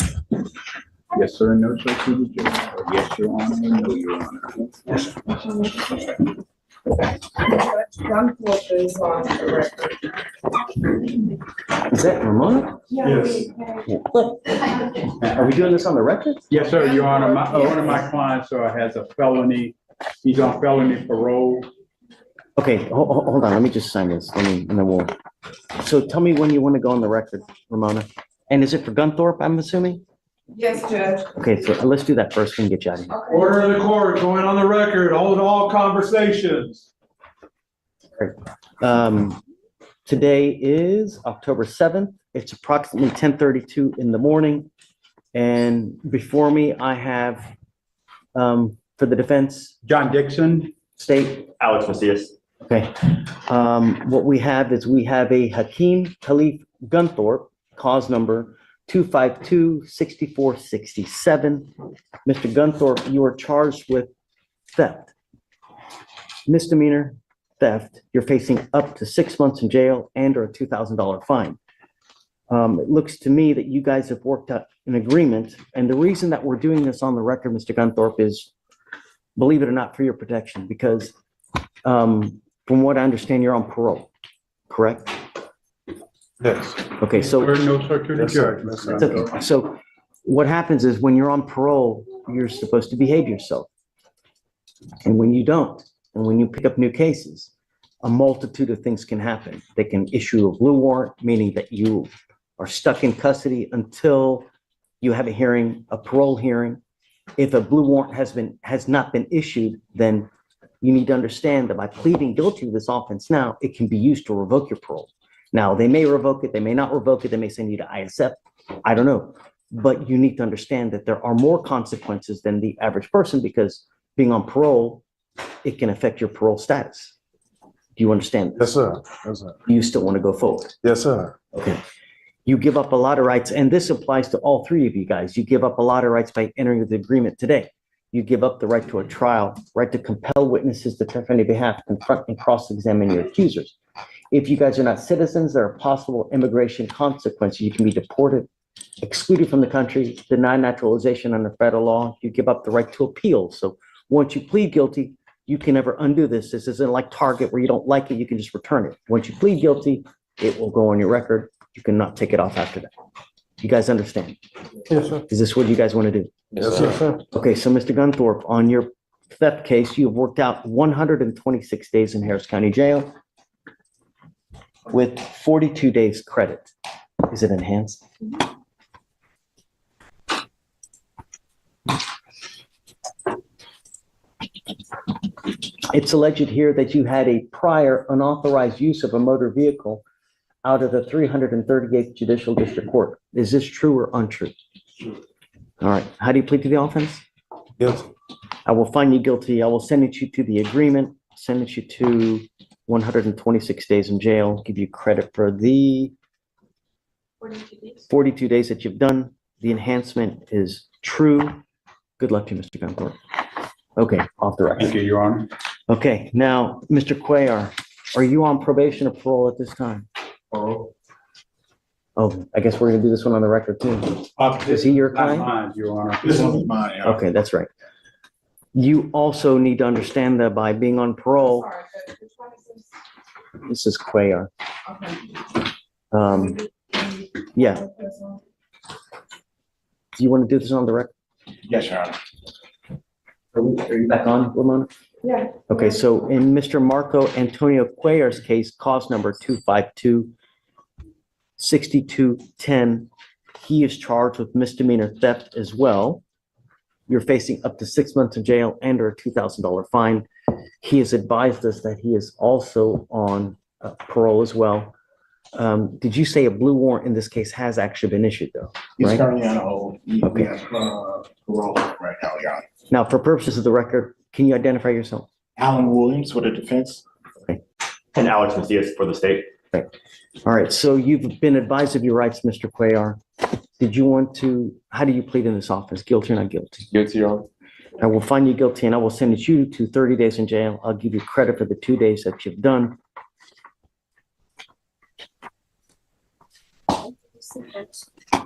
Yes, sir. No, sir. To the judge. Yes, Your Honor. No, Your Honor. Yes, sir. Gunthorpe is on the record. Is that Ramona? Yes. Are we doing this on the record? Yes, sir, Your Honor. One of my clients has a felony. He's on felony parole. Okay, hold on. Let me just sign this. And then we'll. So tell me when you want to go on the record, Ramona. And is it for Gunthorpe, I'm assuming? Yes, Judge. Okay, so let's do that first and get you out of here. Order of the court, going on the record, hold all conversations. Today is October 7th. It's approximately 10:32 in the morning. And before me, I have, for the defense. John Dixon. State. Alex Macias. Okay. What we have is we have a Hakeem Khalif Gunthorpe, cause number 252-6467. Mr. Gunthorpe, you are charged with theft. Misdemeanor theft, you're facing up to 6 months in jail and or a $2,000 fine. It looks to me that you guys have worked out an agreement, and the reason that we're doing this on the record, Mr. Gunthorpe, is, believe it or not, for your protection, because from what I understand, you're on parole, correct? Yes. Okay, so. No, sir, to the Yes, sir. judge. It's okay. So what happens is when you're on parole, you're supposed to behave yourself. And when you don't, and when you pick up new cases, a multitude of things can happen. They can issue a blue warrant, meaning that you are stuck in custody until you have a hearing, a parole hearing. If a blue warrant has not been issued, then you need to understand that by pleading guilty to this offense now, it can be used to revoke your parole. Now, they may revoke it, they may not revoke it, they may send you to ISF, I don't know. But you need to understand that there are more consequences than the average person, because being on parole, it can affect your parole status. Do you understand? Yes, sir. Yes, sir. Do you still want to go forward? Yes, sir. Okay. You give up a lot of rights, and this applies to all three of you guys. You give up a lot of rights by entering the agreement today. You give up the right to a trial, right to compel witnesses to testify on your behalf, confront and cross-examine your accusers. If you guys are not citizens, there are possible immigration consequences. You can be deported, excluded from the country, denied naturalization under federal law. You give up the right to appeal. So once you plead guilty, you can never undo this. This isn't like Target where you don't like it, you can just return it. Once you plead guilty, it will go on your record. You cannot take it off after that. You guys understand? Yes, sir. Is this what you guys want to do? Yes, sir. Okay, so Mr. Gunthorpe, on your theft case, you have worked out 126 days in Harris County Jail with 42 days credit. Is it enhanced? It's alleged here that you had a prior unauthorized use of a motor vehicle out of the 338th Judicial District Court. Is this true or untrue? All right, how do you plead to the offense? Guilty. I will find you guilty. I will sentence you to the agreement, sentence you to 126 days in jail, give you credit for the 42 days that you've done. The enhancement is true. Good luck to you, Mr. Gunthorpe. Okay, off the record. Thank you, Your Honor. Okay, now, Mr. Cuellar, are you on probation or parole at this time? Parole. Oh, I guess we're gonna do this one on the record too. Is he your client? Mine, Your Honor. This one's mine, yeah. Okay, that's right. You also need to understand that by being on parole, this is Cuellar. Yeah. Do you want to do this on the record? Yes, Your Honor. Are you back on, Ramona? Yeah. Okay, so in Mr. Marco Antonio Cuellar's case, cause number 252-6210, he is charged with misdemeanor theft as well. You're facing up to 6 months in jail and or a $2,000 fine. He has advised us that he is also on parole as well. Did you say a blue warrant in this case has actually been issued though? He's right? currently on hold. Okay. He has parole right now, Your Honor. Now, for purposes of the record, can you identify yourself? Alan Williams for the defense. And Alex Macias for the state. Right. All right, so you've been advised of your rights, Mr. Cuellar. Did you want to, how do you plead in this offense? Guilty or not guilty? Guilty, Your Honor. I will find you guilty and I will sentence you to 30 days in jail. I'll give you credit for the 2 days that you've done.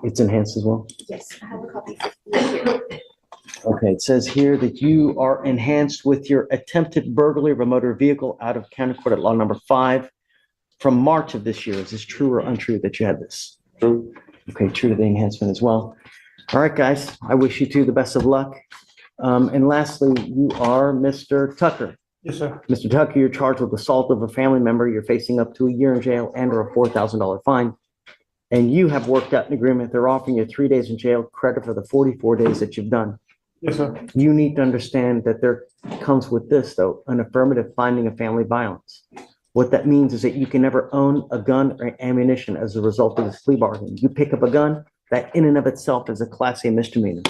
It's enhanced as well? Yes, I have a copy here. Okay, it says here that you are enhanced with your attempted burglary of a motor vehicle out of county court at law number 5 from March of this year. Is this true or untrue that you had this? True. Okay, true to the enhancement as well. All right, guys, I wish you two the best of luck. And lastly, you are Mr. Tucker. Yes, sir. Mr. Tucker, you're charged with assault of a family member. You're facing up to a year in jail and or a $4,000 fine. And you have worked out an agreement. They're offering you 3 days in jail, credit for the 44 days that you've done. Yes, sir. You need to understand that there comes with this, though, an affirmative finding of family violence. What that means is that you can never own a gun or ammunition as a result of this plea bargain. You pick up a gun, that in and of itself is a Class A misdemeanor,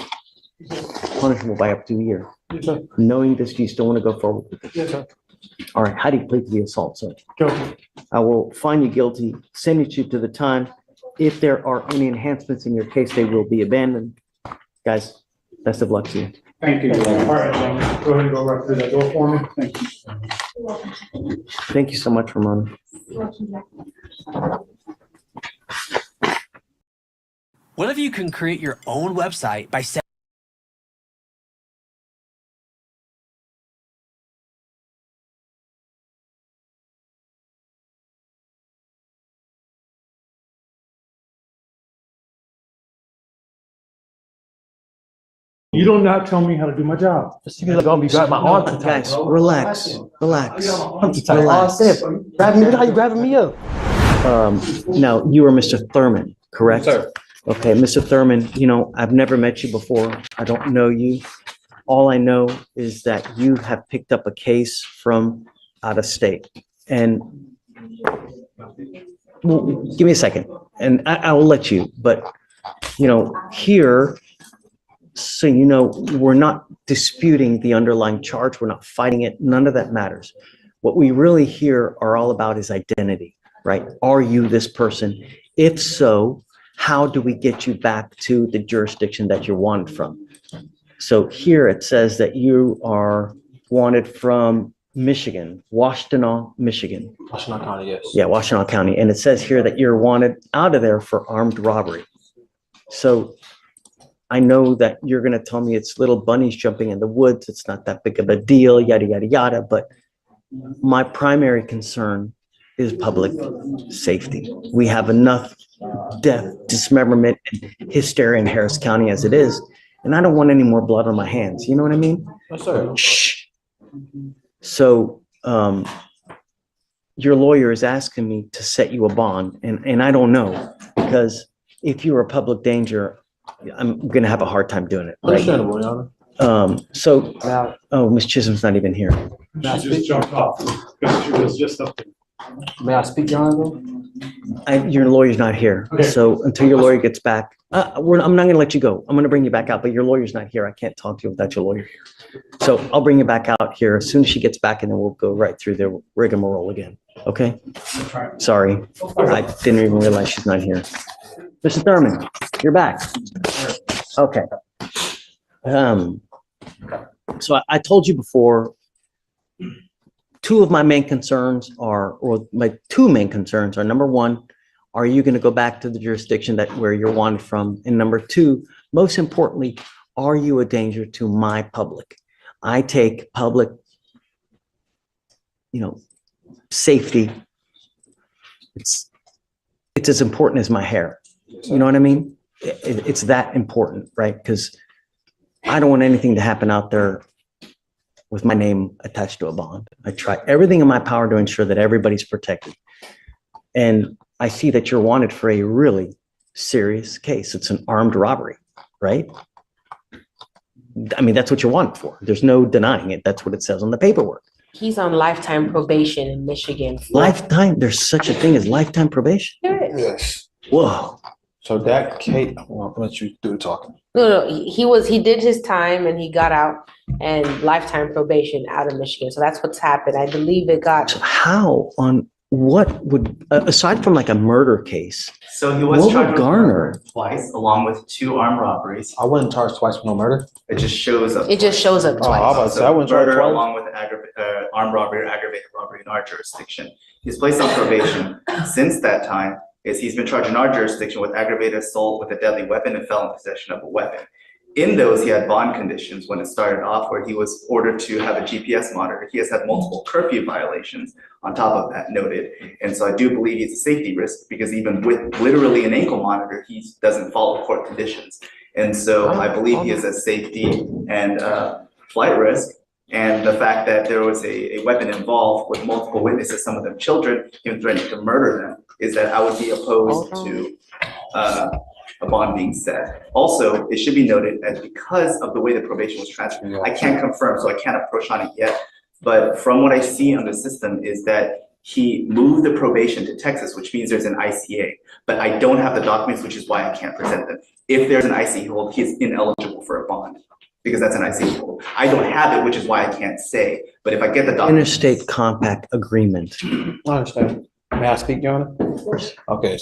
punishable by up to a year. Yes, sir. Knowing this, do you still want to go forward with this? Yes, sir. All right, how do you plead to the assault, sir? Guilty. I will find you guilty, sentence you to the time. If there are any enhancements in your case, they will be abandoned. Guys, best of luck to you. Thank you. All right, go ahead and go right through that door for me. Thank you. Thank you so much, Ramona. What if you can create your own website by setting You don't not tell me how to do my job. Guys, relax, relax. Relax. Grabbing me, how you grabbing me up? Now, you are Mr. Thurman, correct? Sir. Okay, Mr. Thurman, you know, I've never met you before. I don't know you. All I know is that you have picked up a case from out of state. And well, give me a second, and I will let you, but, you know, here, so you know, we're not disputing the underlying charge. We're not fighting it. None of that matters. What we really here are all about is identity, right? Are you this person? If so, how do we get you back to the jurisdiction that you're wanted from? So here it says that you are wanted from Michigan, Washtenaw, Michigan. Washtenaw County, yes. Yeah, Washtenaw County. And it says here that you're wanted out of there for armed robbery. So I know that you're going to tell me it's little bunnies jumping in the woods. It's not that big of a deal, yada, yada, yada. But my primary concern is public safety. We have enough death, dismemberment, and hysteria in Harris County as it is. And I don't want any more blood on my hands. You know what I mean? Yes, sir. Shh. So your lawyer is asking me to set you a bond, and I don't know, because if you're a public danger, I'm gonna have a hard time doing it. Right? Understandable, Your Honor. Oh, Miss Chisholm's not even here. She just jumped off because she was just up there. May I speak, Your Honor? Your lawyer's not here, Okay. so until your lawyer gets back, I'm not gonna let you go. I'm gonna bring you back out, but your lawyer's not here. I can't talk to you without your lawyer here. So I'll bring you back out here as soon as she gets back, and then we'll go right through the rigmarole again. Okay? Sorry, I didn't even realize she's not here. Mr. Thurman, you're back. Okay. So I told you before, two of my main concerns are, or my two main concerns are, number one, are you going to go back to the jurisdiction that where you're wanted from? And number two, most importantly, are you a danger to my public? I take public, safety. It's as important as my hair. You know what I mean? It's that important, right? Because I don't want anything to happen out there with my name attached to a bond. I try everything in my power to ensure that everybody's protected. And I see that you're wanted for a really serious case. It's an armed robbery, right? I mean, that's what you're wanted for. There's no denying it. That's what it says on the paperwork. He's on lifetime probation in Michigan. Lifetime, there's such a thing as lifetime probation? There is. Yes. Whoa. So that Kate, I'll let you do the talking. No, he did his time and he got out, and lifetime probation out of Michigan. So that's what's happened. I believe it got. So how on what would, aside from like a murder case, So he was what charged would with garner? murder twice, along with 2 armed robberies. I wasn't charged twice with no murder. It just shows up. It just shows up Oh, I was about to say, I wasn't charged Murder twice. along with armed robbery or aggravated robbery in our jurisdiction. He's placed on probation. Since that time, he's been charged in our jurisdiction with aggravated assault with a deadly weapon and felon possession of a weapon. In those, he had bond conditions when it started off, where he was ordered to have a GPS monitor. He has had multiple curfew violations on top of that noted. And so I do believe he's a safety risk, because even with literally an ankle monitor, he doesn't follow court conditions. And so I believe he is a safety and flight risk. And the fact that there was a weapon involved with multiple witnesses, some of them children, him threatening to murder them, is that I would be opposed to a bond being set. Also, it should be noted that because of the way the probation was transferred, I can't confirm, so I can't approach on it yet. But from what I see on the system is that he moved the probation to Texas, which means there's an ICA. But I don't have the documents, which is why I can't present them. If there's an ICA hold, he's ineligible for a bond, because that's an ICA hold. I don't have it, which is why I can't say. But if I get the documents. Interstate compact agreement. I understand. May I speak, Your Honor? Of course. Okay.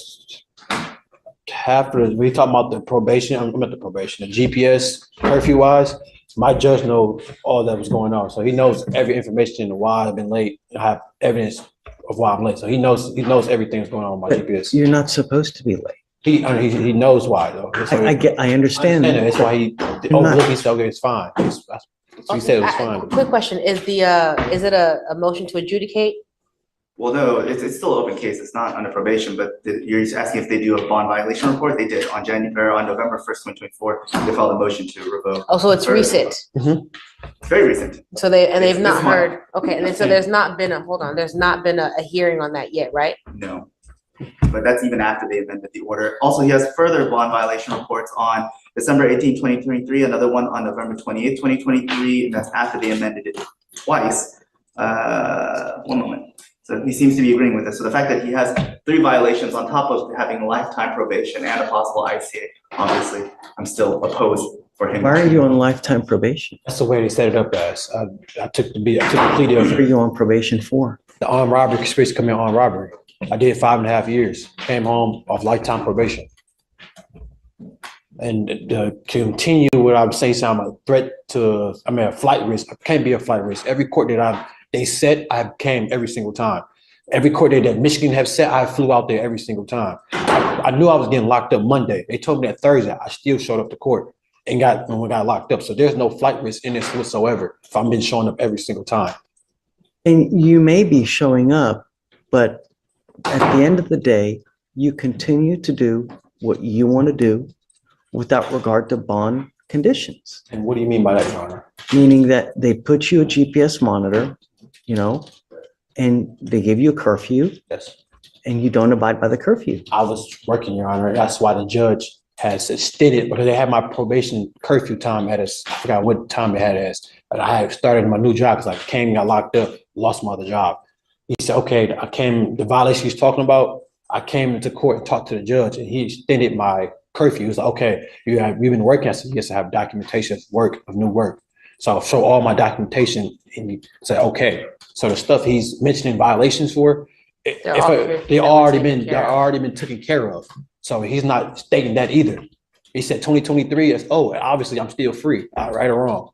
After we talk about the probation, I'm at the probation, the GPS curfew wise, my judge knows all that was going on. So he knows every information and why I've been late. I have evidence of why I'm late. So he knows everything that's going on with my GPS. You're not supposed to be late. He knows why though. So I understand. That's why he overlooked. He said, okay, it's fine. He said it was fine. Quick question, is it a motion to adjudicate? Well, no, it's still an open case. It's not under probation, but you're just asking if they do a bond violation report. They did on November 1st, 2024. They filed a motion to revoke. Oh, so it's recent. It's very recent. So they've not this month. heard, okay, and then so there's not been a hearing on that yet, right? No, but that's even after they amended the order. Also, he has further bond violation reports on December 18, 2023, another one on November 28, 2023, and that's after they amended it twice. One moment. So he seems to be agreeing with this. So the fact that he has 3 violations on top of having lifetime probation and a possible ICA, obviously, I'm still opposed for him. Why are you on lifetime probation? That's the way they set it up as. I took the plea deal. What are you on probation for? The armed robbery conspiracy committing armed robbery. I did 5.5 years. Came home off lifetime probation. And to continue what I'm saying, sound a threat to, a flight risk. I can't be a flight risk. Every court that they set, I came every single time. Every court that Michigan have set, I flew out there every single time. I knew I was getting locked up Monday. They told me that Thursday. I still showed up to court and got locked up. So there's no flight risk in this whatsoever if I've been showing up every single time. And you may be showing up, but at the end of the day, you continue to do what you want to do without regard to bond conditions. And what do you mean by that, Your Honor? Meaning that they put you a GPS monitor, and they give you a curfew. Yes. And you don't abide by the curfew. I was working, Your Honor. That's why the judge has extended, because they had my probation curfew time at us. I forgot what time it had as. But I had started my new job because I came, got locked up, lost my other job. He said, okay, the violation he's talking about, I came into court and talked to the judge, and he extended my curfew. He was like, okay, you've been working. I said, yes, I have documentation of new work. So I'll show all my documentation, and he said, okay. So the stuff he's mentioning violations for, they're already been taken care of. So he's not stating that either. He said 2023 is, obviously I'm still free, right or wrong.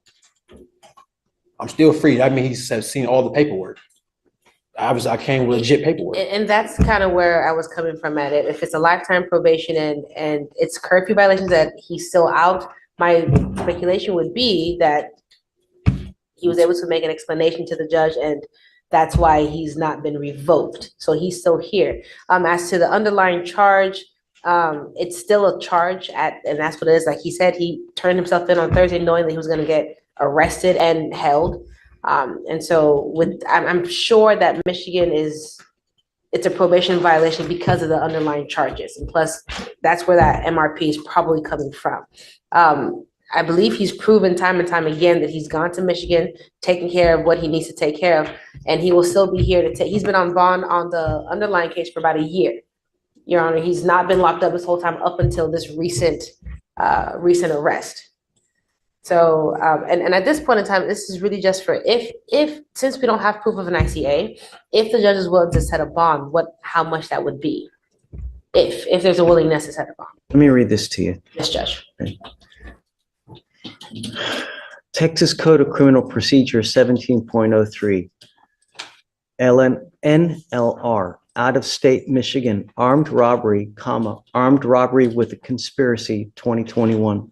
I'm still free. That means he's seen all the paperwork. Obviously, I came with legit paperwork. And that's kind of where I was coming from at it. If it's a lifetime probation and it's curfew violations that he's still out, my speculation would be that he was able to make an explanation to the judge, and that's why he's not been revoked. So he's still here. As to the underlying charge, it's still a charge and that's what it is. Like he said, he turned himself in on Thursday knowing that he was going to get arrested and held. And so I'm sure that Michigan it's a probation violation because of the underlying charges. And plus, that's where that MRP is probably coming from. I believe he's proven time and time again that he's gone to Michigan, taking care of what he needs to take care of, and he will still be here he's been on bond on the underlying case for about a year. Your Honor, he's not been locked up this whole time up until this recent arrest. So, and at this point in time, this is really just for since we don't have proof of an ICA, if the judge is willing to set a bond, how much that would be, if there's a willingness to set a bond. Let me read this to you. Yes, Judge. Okay. Texas Code of Criminal Procedure 17.03, NLR, out of state Michigan, armed robbery, armed robbery with a conspiracy, 2021.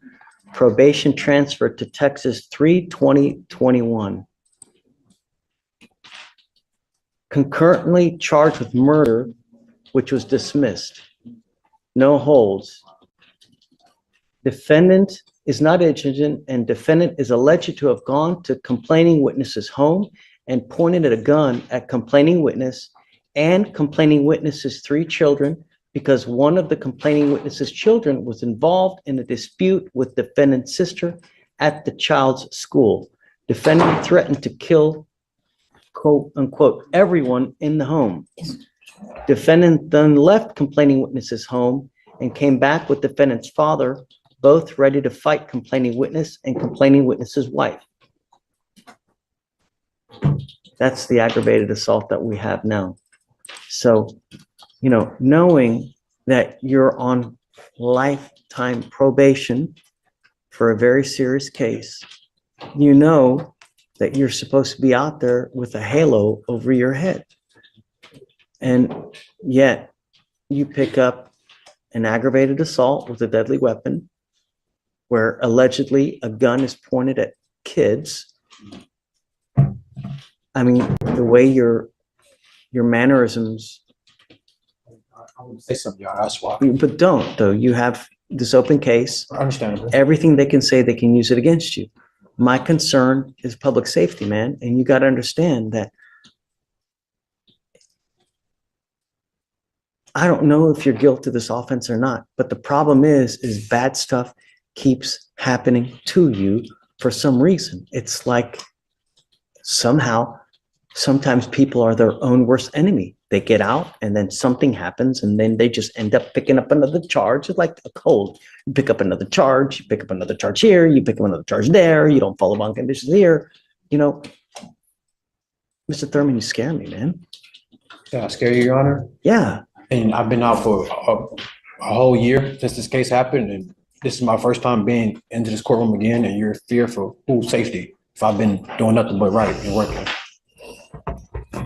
Probation transferred to Texas 3/20/21. Concurrently charged with murder, which was dismissed. No holds. Defendant is not indigent, and defendant is alleged to have gone to complaining witness's home and pointed a gun at complaining witness and complaining witness's 3 children, because one of the complaining witness's children was involved in a dispute with defendant's sister at the child's school. Defendant threatened to kill, quote unquote, everyone in the home. Defendant then left complaining witness's home and came back with defendant's father, both ready to fight complaining witness and complaining witness's wife. That's the aggravated assault that we have now. So, knowing that you're on lifetime probation for a very serious case, you know that you're supposed to be out there with a halo over your head. And yet you pick up an aggravated assault with a deadly weapon where allegedly a gun is pointed at kids. I mean, the way your mannerisms. I would say something, Your Honor, that's why. But don't, though. You have this open case. Understandable. Everything they can say, they can use it against you. My concern is public safety, man. And you got to understand that I don't know if you're guilty of this offense or not, but the problem is bad stuff keeps happening to you for some reason. It's like sometimes people are their own worst enemy. They get out and then something happens and then they just end up picking up another charge. It's like a cold. You pick up another charge, you pick up another charge here, you pick up another charge there, you don't follow bond conditions here. Mr. Thurman, you scare me, man. Yeah, I scare you, Your Honor? Yeah. And I've been out for a whole year since this case happened, and this is my first time being into this courtroom again, and you're fearful whose safety if I've been doing nothing but right and working.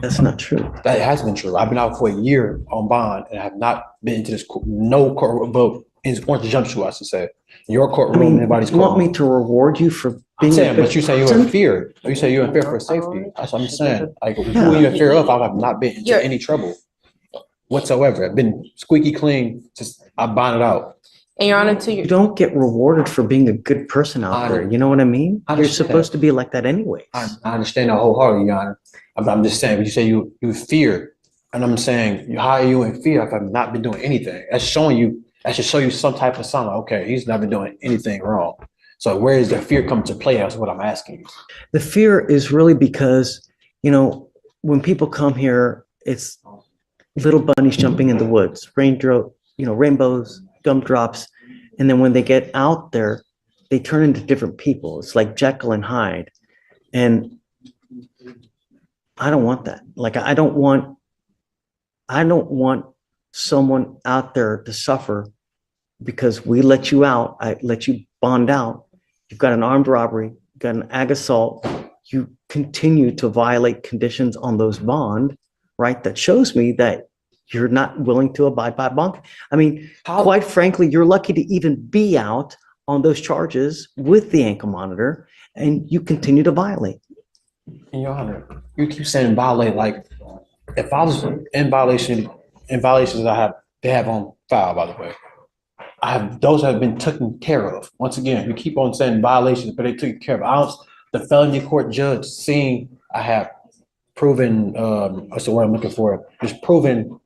That's not true. That has been true. I've been out for a year on bond and have not been to this no courtroom, but in Orange Jumpsuit, I should say. Your I courtroom, mean, anybody's you want courtroom. me to reward you for I'm being a saying, good but you say you're person? in fear. You say you're in fear for safety. That's what I'm saying. Like, who are you in fear of? I have not been into any trouble whatsoever. I've been squeaky clean. Just I bonded out. And Your Honor, to You your, don't get rewarded for being a good person out there. You know what I mean? I You're understand. supposed to be like that anyways. I understand that wholeheartedly, Your Honor. I'm just saying, when you say you fear, and I'm saying, how are you in fear if I've not been doing anything? That's showing you, that should show you some type of sign, like, okay, he's not been doing anything wrong. So where is the fear come to play? That's what I'm asking you. The fear is really because, you know, when people come here, it's little bunnies jumping in the woods, rainbows, gumdrops. And then when they get out there, they turn into different people. It's like Jekyll and Hyde. And I don't want that. Like, I don't want someone out there to suffer because we let you out. I let you bond out. You've got an armed robbery, you've got an ag assault. You continue to violate conditions on those bond, right? That shows me that you're not willing to abide by bond. I mean, quite frankly, you're lucky to even be out on those charges with the ankle monitor, and you continue to violate. Your Honor, you keep saying violate, like, if I was in violations they have on file, by the way. Those have been taken care of. Once again, you keep on saying violations, but they took care of. The felony court judge seeing I have proven, what's the word I'm looking for? Just proven,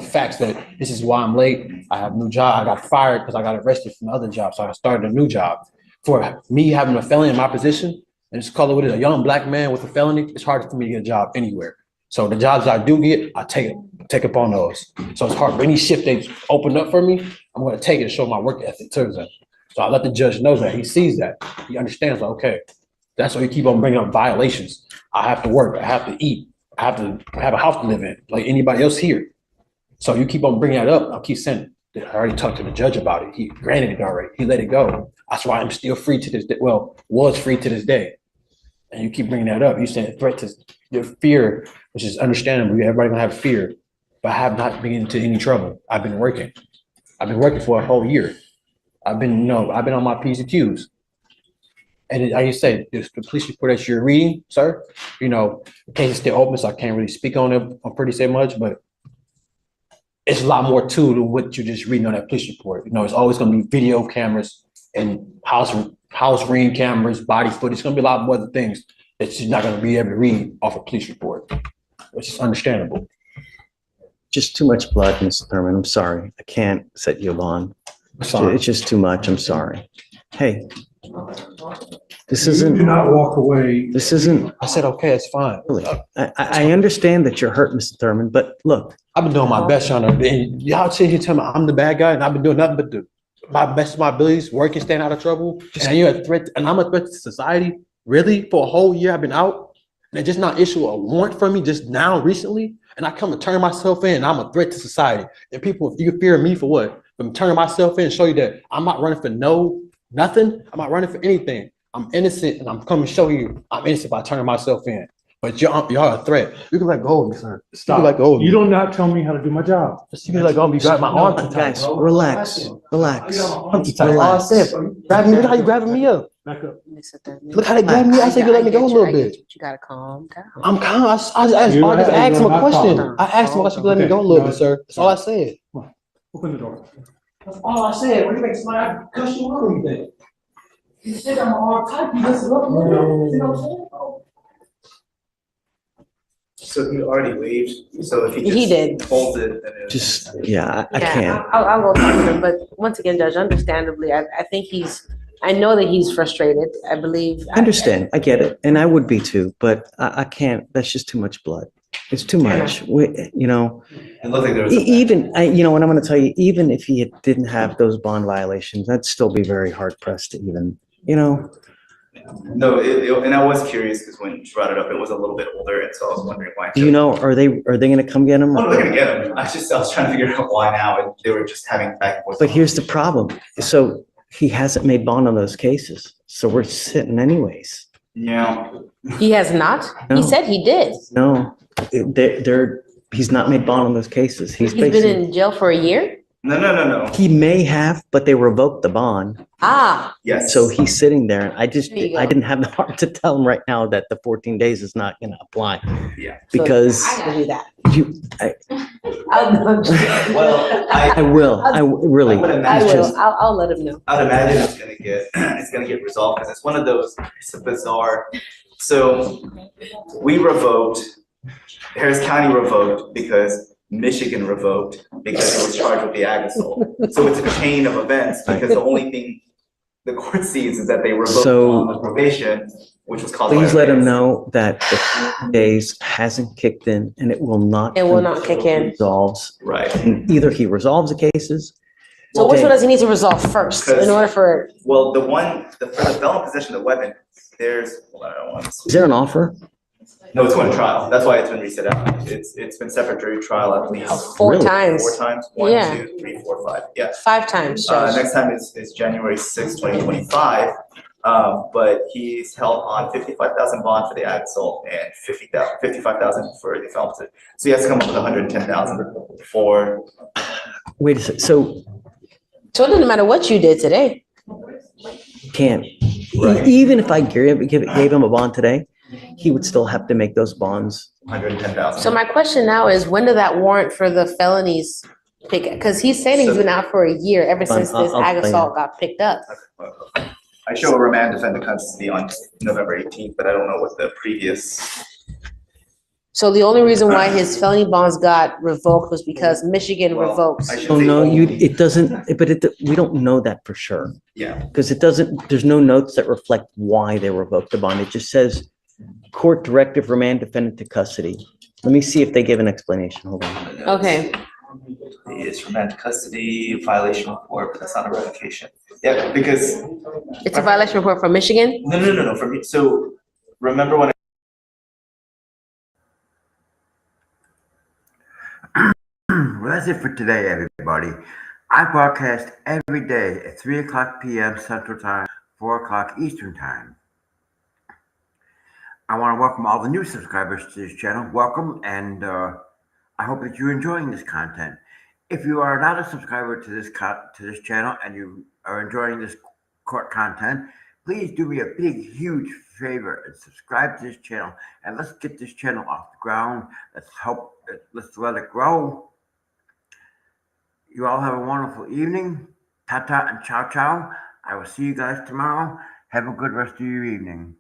facts that this is why I'm late. I have a new job. I got fired because I got arrested from the other job. So I started a new job. For me having a felony in my position, and just call it what it is, a young black man with a felony, it's hard for me to get a job anywhere. So the jobs I do get, I take upon those. So it's hard. Any shift they open up for me, I'm going to take it and show my work ethic to them. So I let the judge know that. He sees that. He understands, like, okay, that's why you keep on bringing up violations. I have to work. I have to eat. I have to have a house to live in, like anybody else here. So you keep on bringing that up. I'll keep saying, I already talked to the judge about it. He granted it already. He let it go. That's why I'm still free to this day. Well, was free to this day. And you keep bringing that up. You saying threat to your fear, which is understandable. Everybody gonna have fear, but I have not been into any trouble. I've been working. I've been working for a whole year. I've been on my P's and Q's. And like you said, the police report that you're reading, sir, the case is still open, so I can't really speak on it. I'm pretty say much, but it's a lot more to what you're just reading on that police report. It's always gonna be video cameras and house ring cameras, body footage. It's gonna be a lot more other things that you're not gonna be able to read off a police report, which is understandable. Just too much blood, Mr. Thurman. I'm sorry. I can't set you on. It's just too much. I'm sorry. Hey, this isn't. Do not walk away. This isn't. I said, okay, it's fine. Really, I understand that you're hurt, Mr. Thurman, but look. I've been doing my best, Your Honor. And y'all sit here telling me I'm the bad guy, and I've been doing nothing but my best of my abilities, working, staying out of trouble. And you're a threat, and I'm a threat to society. Really? For a whole year I've been out, and they just not issue a warrant for me just now recently, and I come and turn myself in, and I'm a threat to society. And people, you fear me for what? From turning myself in and show you that I'm not running for nothing. I'm not running for anything. I'm innocent, and I'm coming to show you I'm innocent by turning myself in. But y'all a threat. You can let go of me, sir. Stop. You can let go of me. You do not tell me how to do my job. You can let go of me. You grab my arm too tight. Guys, relax. I'm too tight. All I said, grab me. Look how you grabbing me up. Back up. Look how they grab me. I said you let me go a little bit. You gotta calm down. I'm calm. I just asked him a question. I asked him why she let me go a little bit, sir. That's all I said. Open the door. That's all I said. When you make somebody cuss you out, you think? You said I'm all tight. You just look. You know. So he already waived, so if He did. holds it, then it. Just, I can't. I'll go talk to him, but once again, Judge, understandably, I think I know that he's frustrated. I believe. I understand. I get it. And I would be too, but I can't. That's just too much blood. It's too much. It looked like there was. Even, what I'm going to tell you, even if he didn't have those bond violations, I'd still be very hard pressed to even, No, and I was curious because when you brought it up, it was a little bit older, and so I was wondering why. Do are they going to come get him? I'm not gonna get him. I was trying to figure out why now, and they were just having back and forth. But here's the problem. So He hasn't made bond on those cases, so we're sitting anyways. Yeah. He has not? No. He said he did. No, he's not made bond on those cases. He's He's been basically, in jail for a year? No. he may have, but they revoked the bond. Ah, Yes. So he's sitting there, and I There you go. didn't have the heart to tell him right now that the 14 days is not gonna apply. Yeah. Because I gotta do that. Well, I will, really. I would I imagine. will, I'll let him know. I'd imagine it's gonna get resolved, because it's one of those, it's a bizarre, so we revoked, Harris County revoked because Michigan revoked because it was charged with the ag assault. So it's a chain of events, because the only thing the court sees is that they revoked on the probation, which was caused by. Please let him events. know that the 14 days hasn't kicked in and it will not. It will not kick in. Resolves. Right. And either he resolves the cases. So which one does he need to resolve first in order for? Well, for the felon possession of the weapon, there's, hold on, I don't want to. Is there an offer? No, it's going to trial. That's why it's been reset out. It's been set for jury trial at least. Four times. 4 times. 1, Yeah. 2, 3, 4, 5. Yeah. 5 times, Judge. Next time is January 6, 2025. But he's held on 55,000 bond for the ag assault and 55,000 for the felon possession. So he has to come up with 110,000 for. Wait a second, so So it doesn't matter what you did today. can't, even if I gave him a bond today, he would still have to make those bonds. 110,000. So my question now is, when did that warrant for the felonies pick? Because he's saying he's been out for a year ever since this I'll ag explain assault got picked up. I show a remand defendant custody on November 18th, but I don't know what the previous. So the only reason why his felony bonds got revoked was because Michigan revoked. Oh, no, it doesn't, but we don't know that for sure. Yeah. Because there's no notes that reflect why they revoked the bond. It just says court directive remand defendant to custody. Let me see if they give an explanation. Hold on. Okay. It's remand custody, violation report, but that's not a revocation. Yeah, because. It's a violation report from Michigan? No, for me, so remember when. Well, that's it for today, everybody. I broadcast every day at 3:00 p.m. Central Time, 4:00 Eastern Time. I want to welcome all the new subscribers to this channel. Welcome, and I hope that you're enjoying this content. If you are not a subscriber to this channel and you are enjoying this court content, please do me a big, huge favor and subscribe to this channel. And let's get this channel off the ground. Let's let it grow. You all have a wonderful evening. Ta-ta and ciao-ciao. I will see you guys tomorrow. Have a good rest of your evening.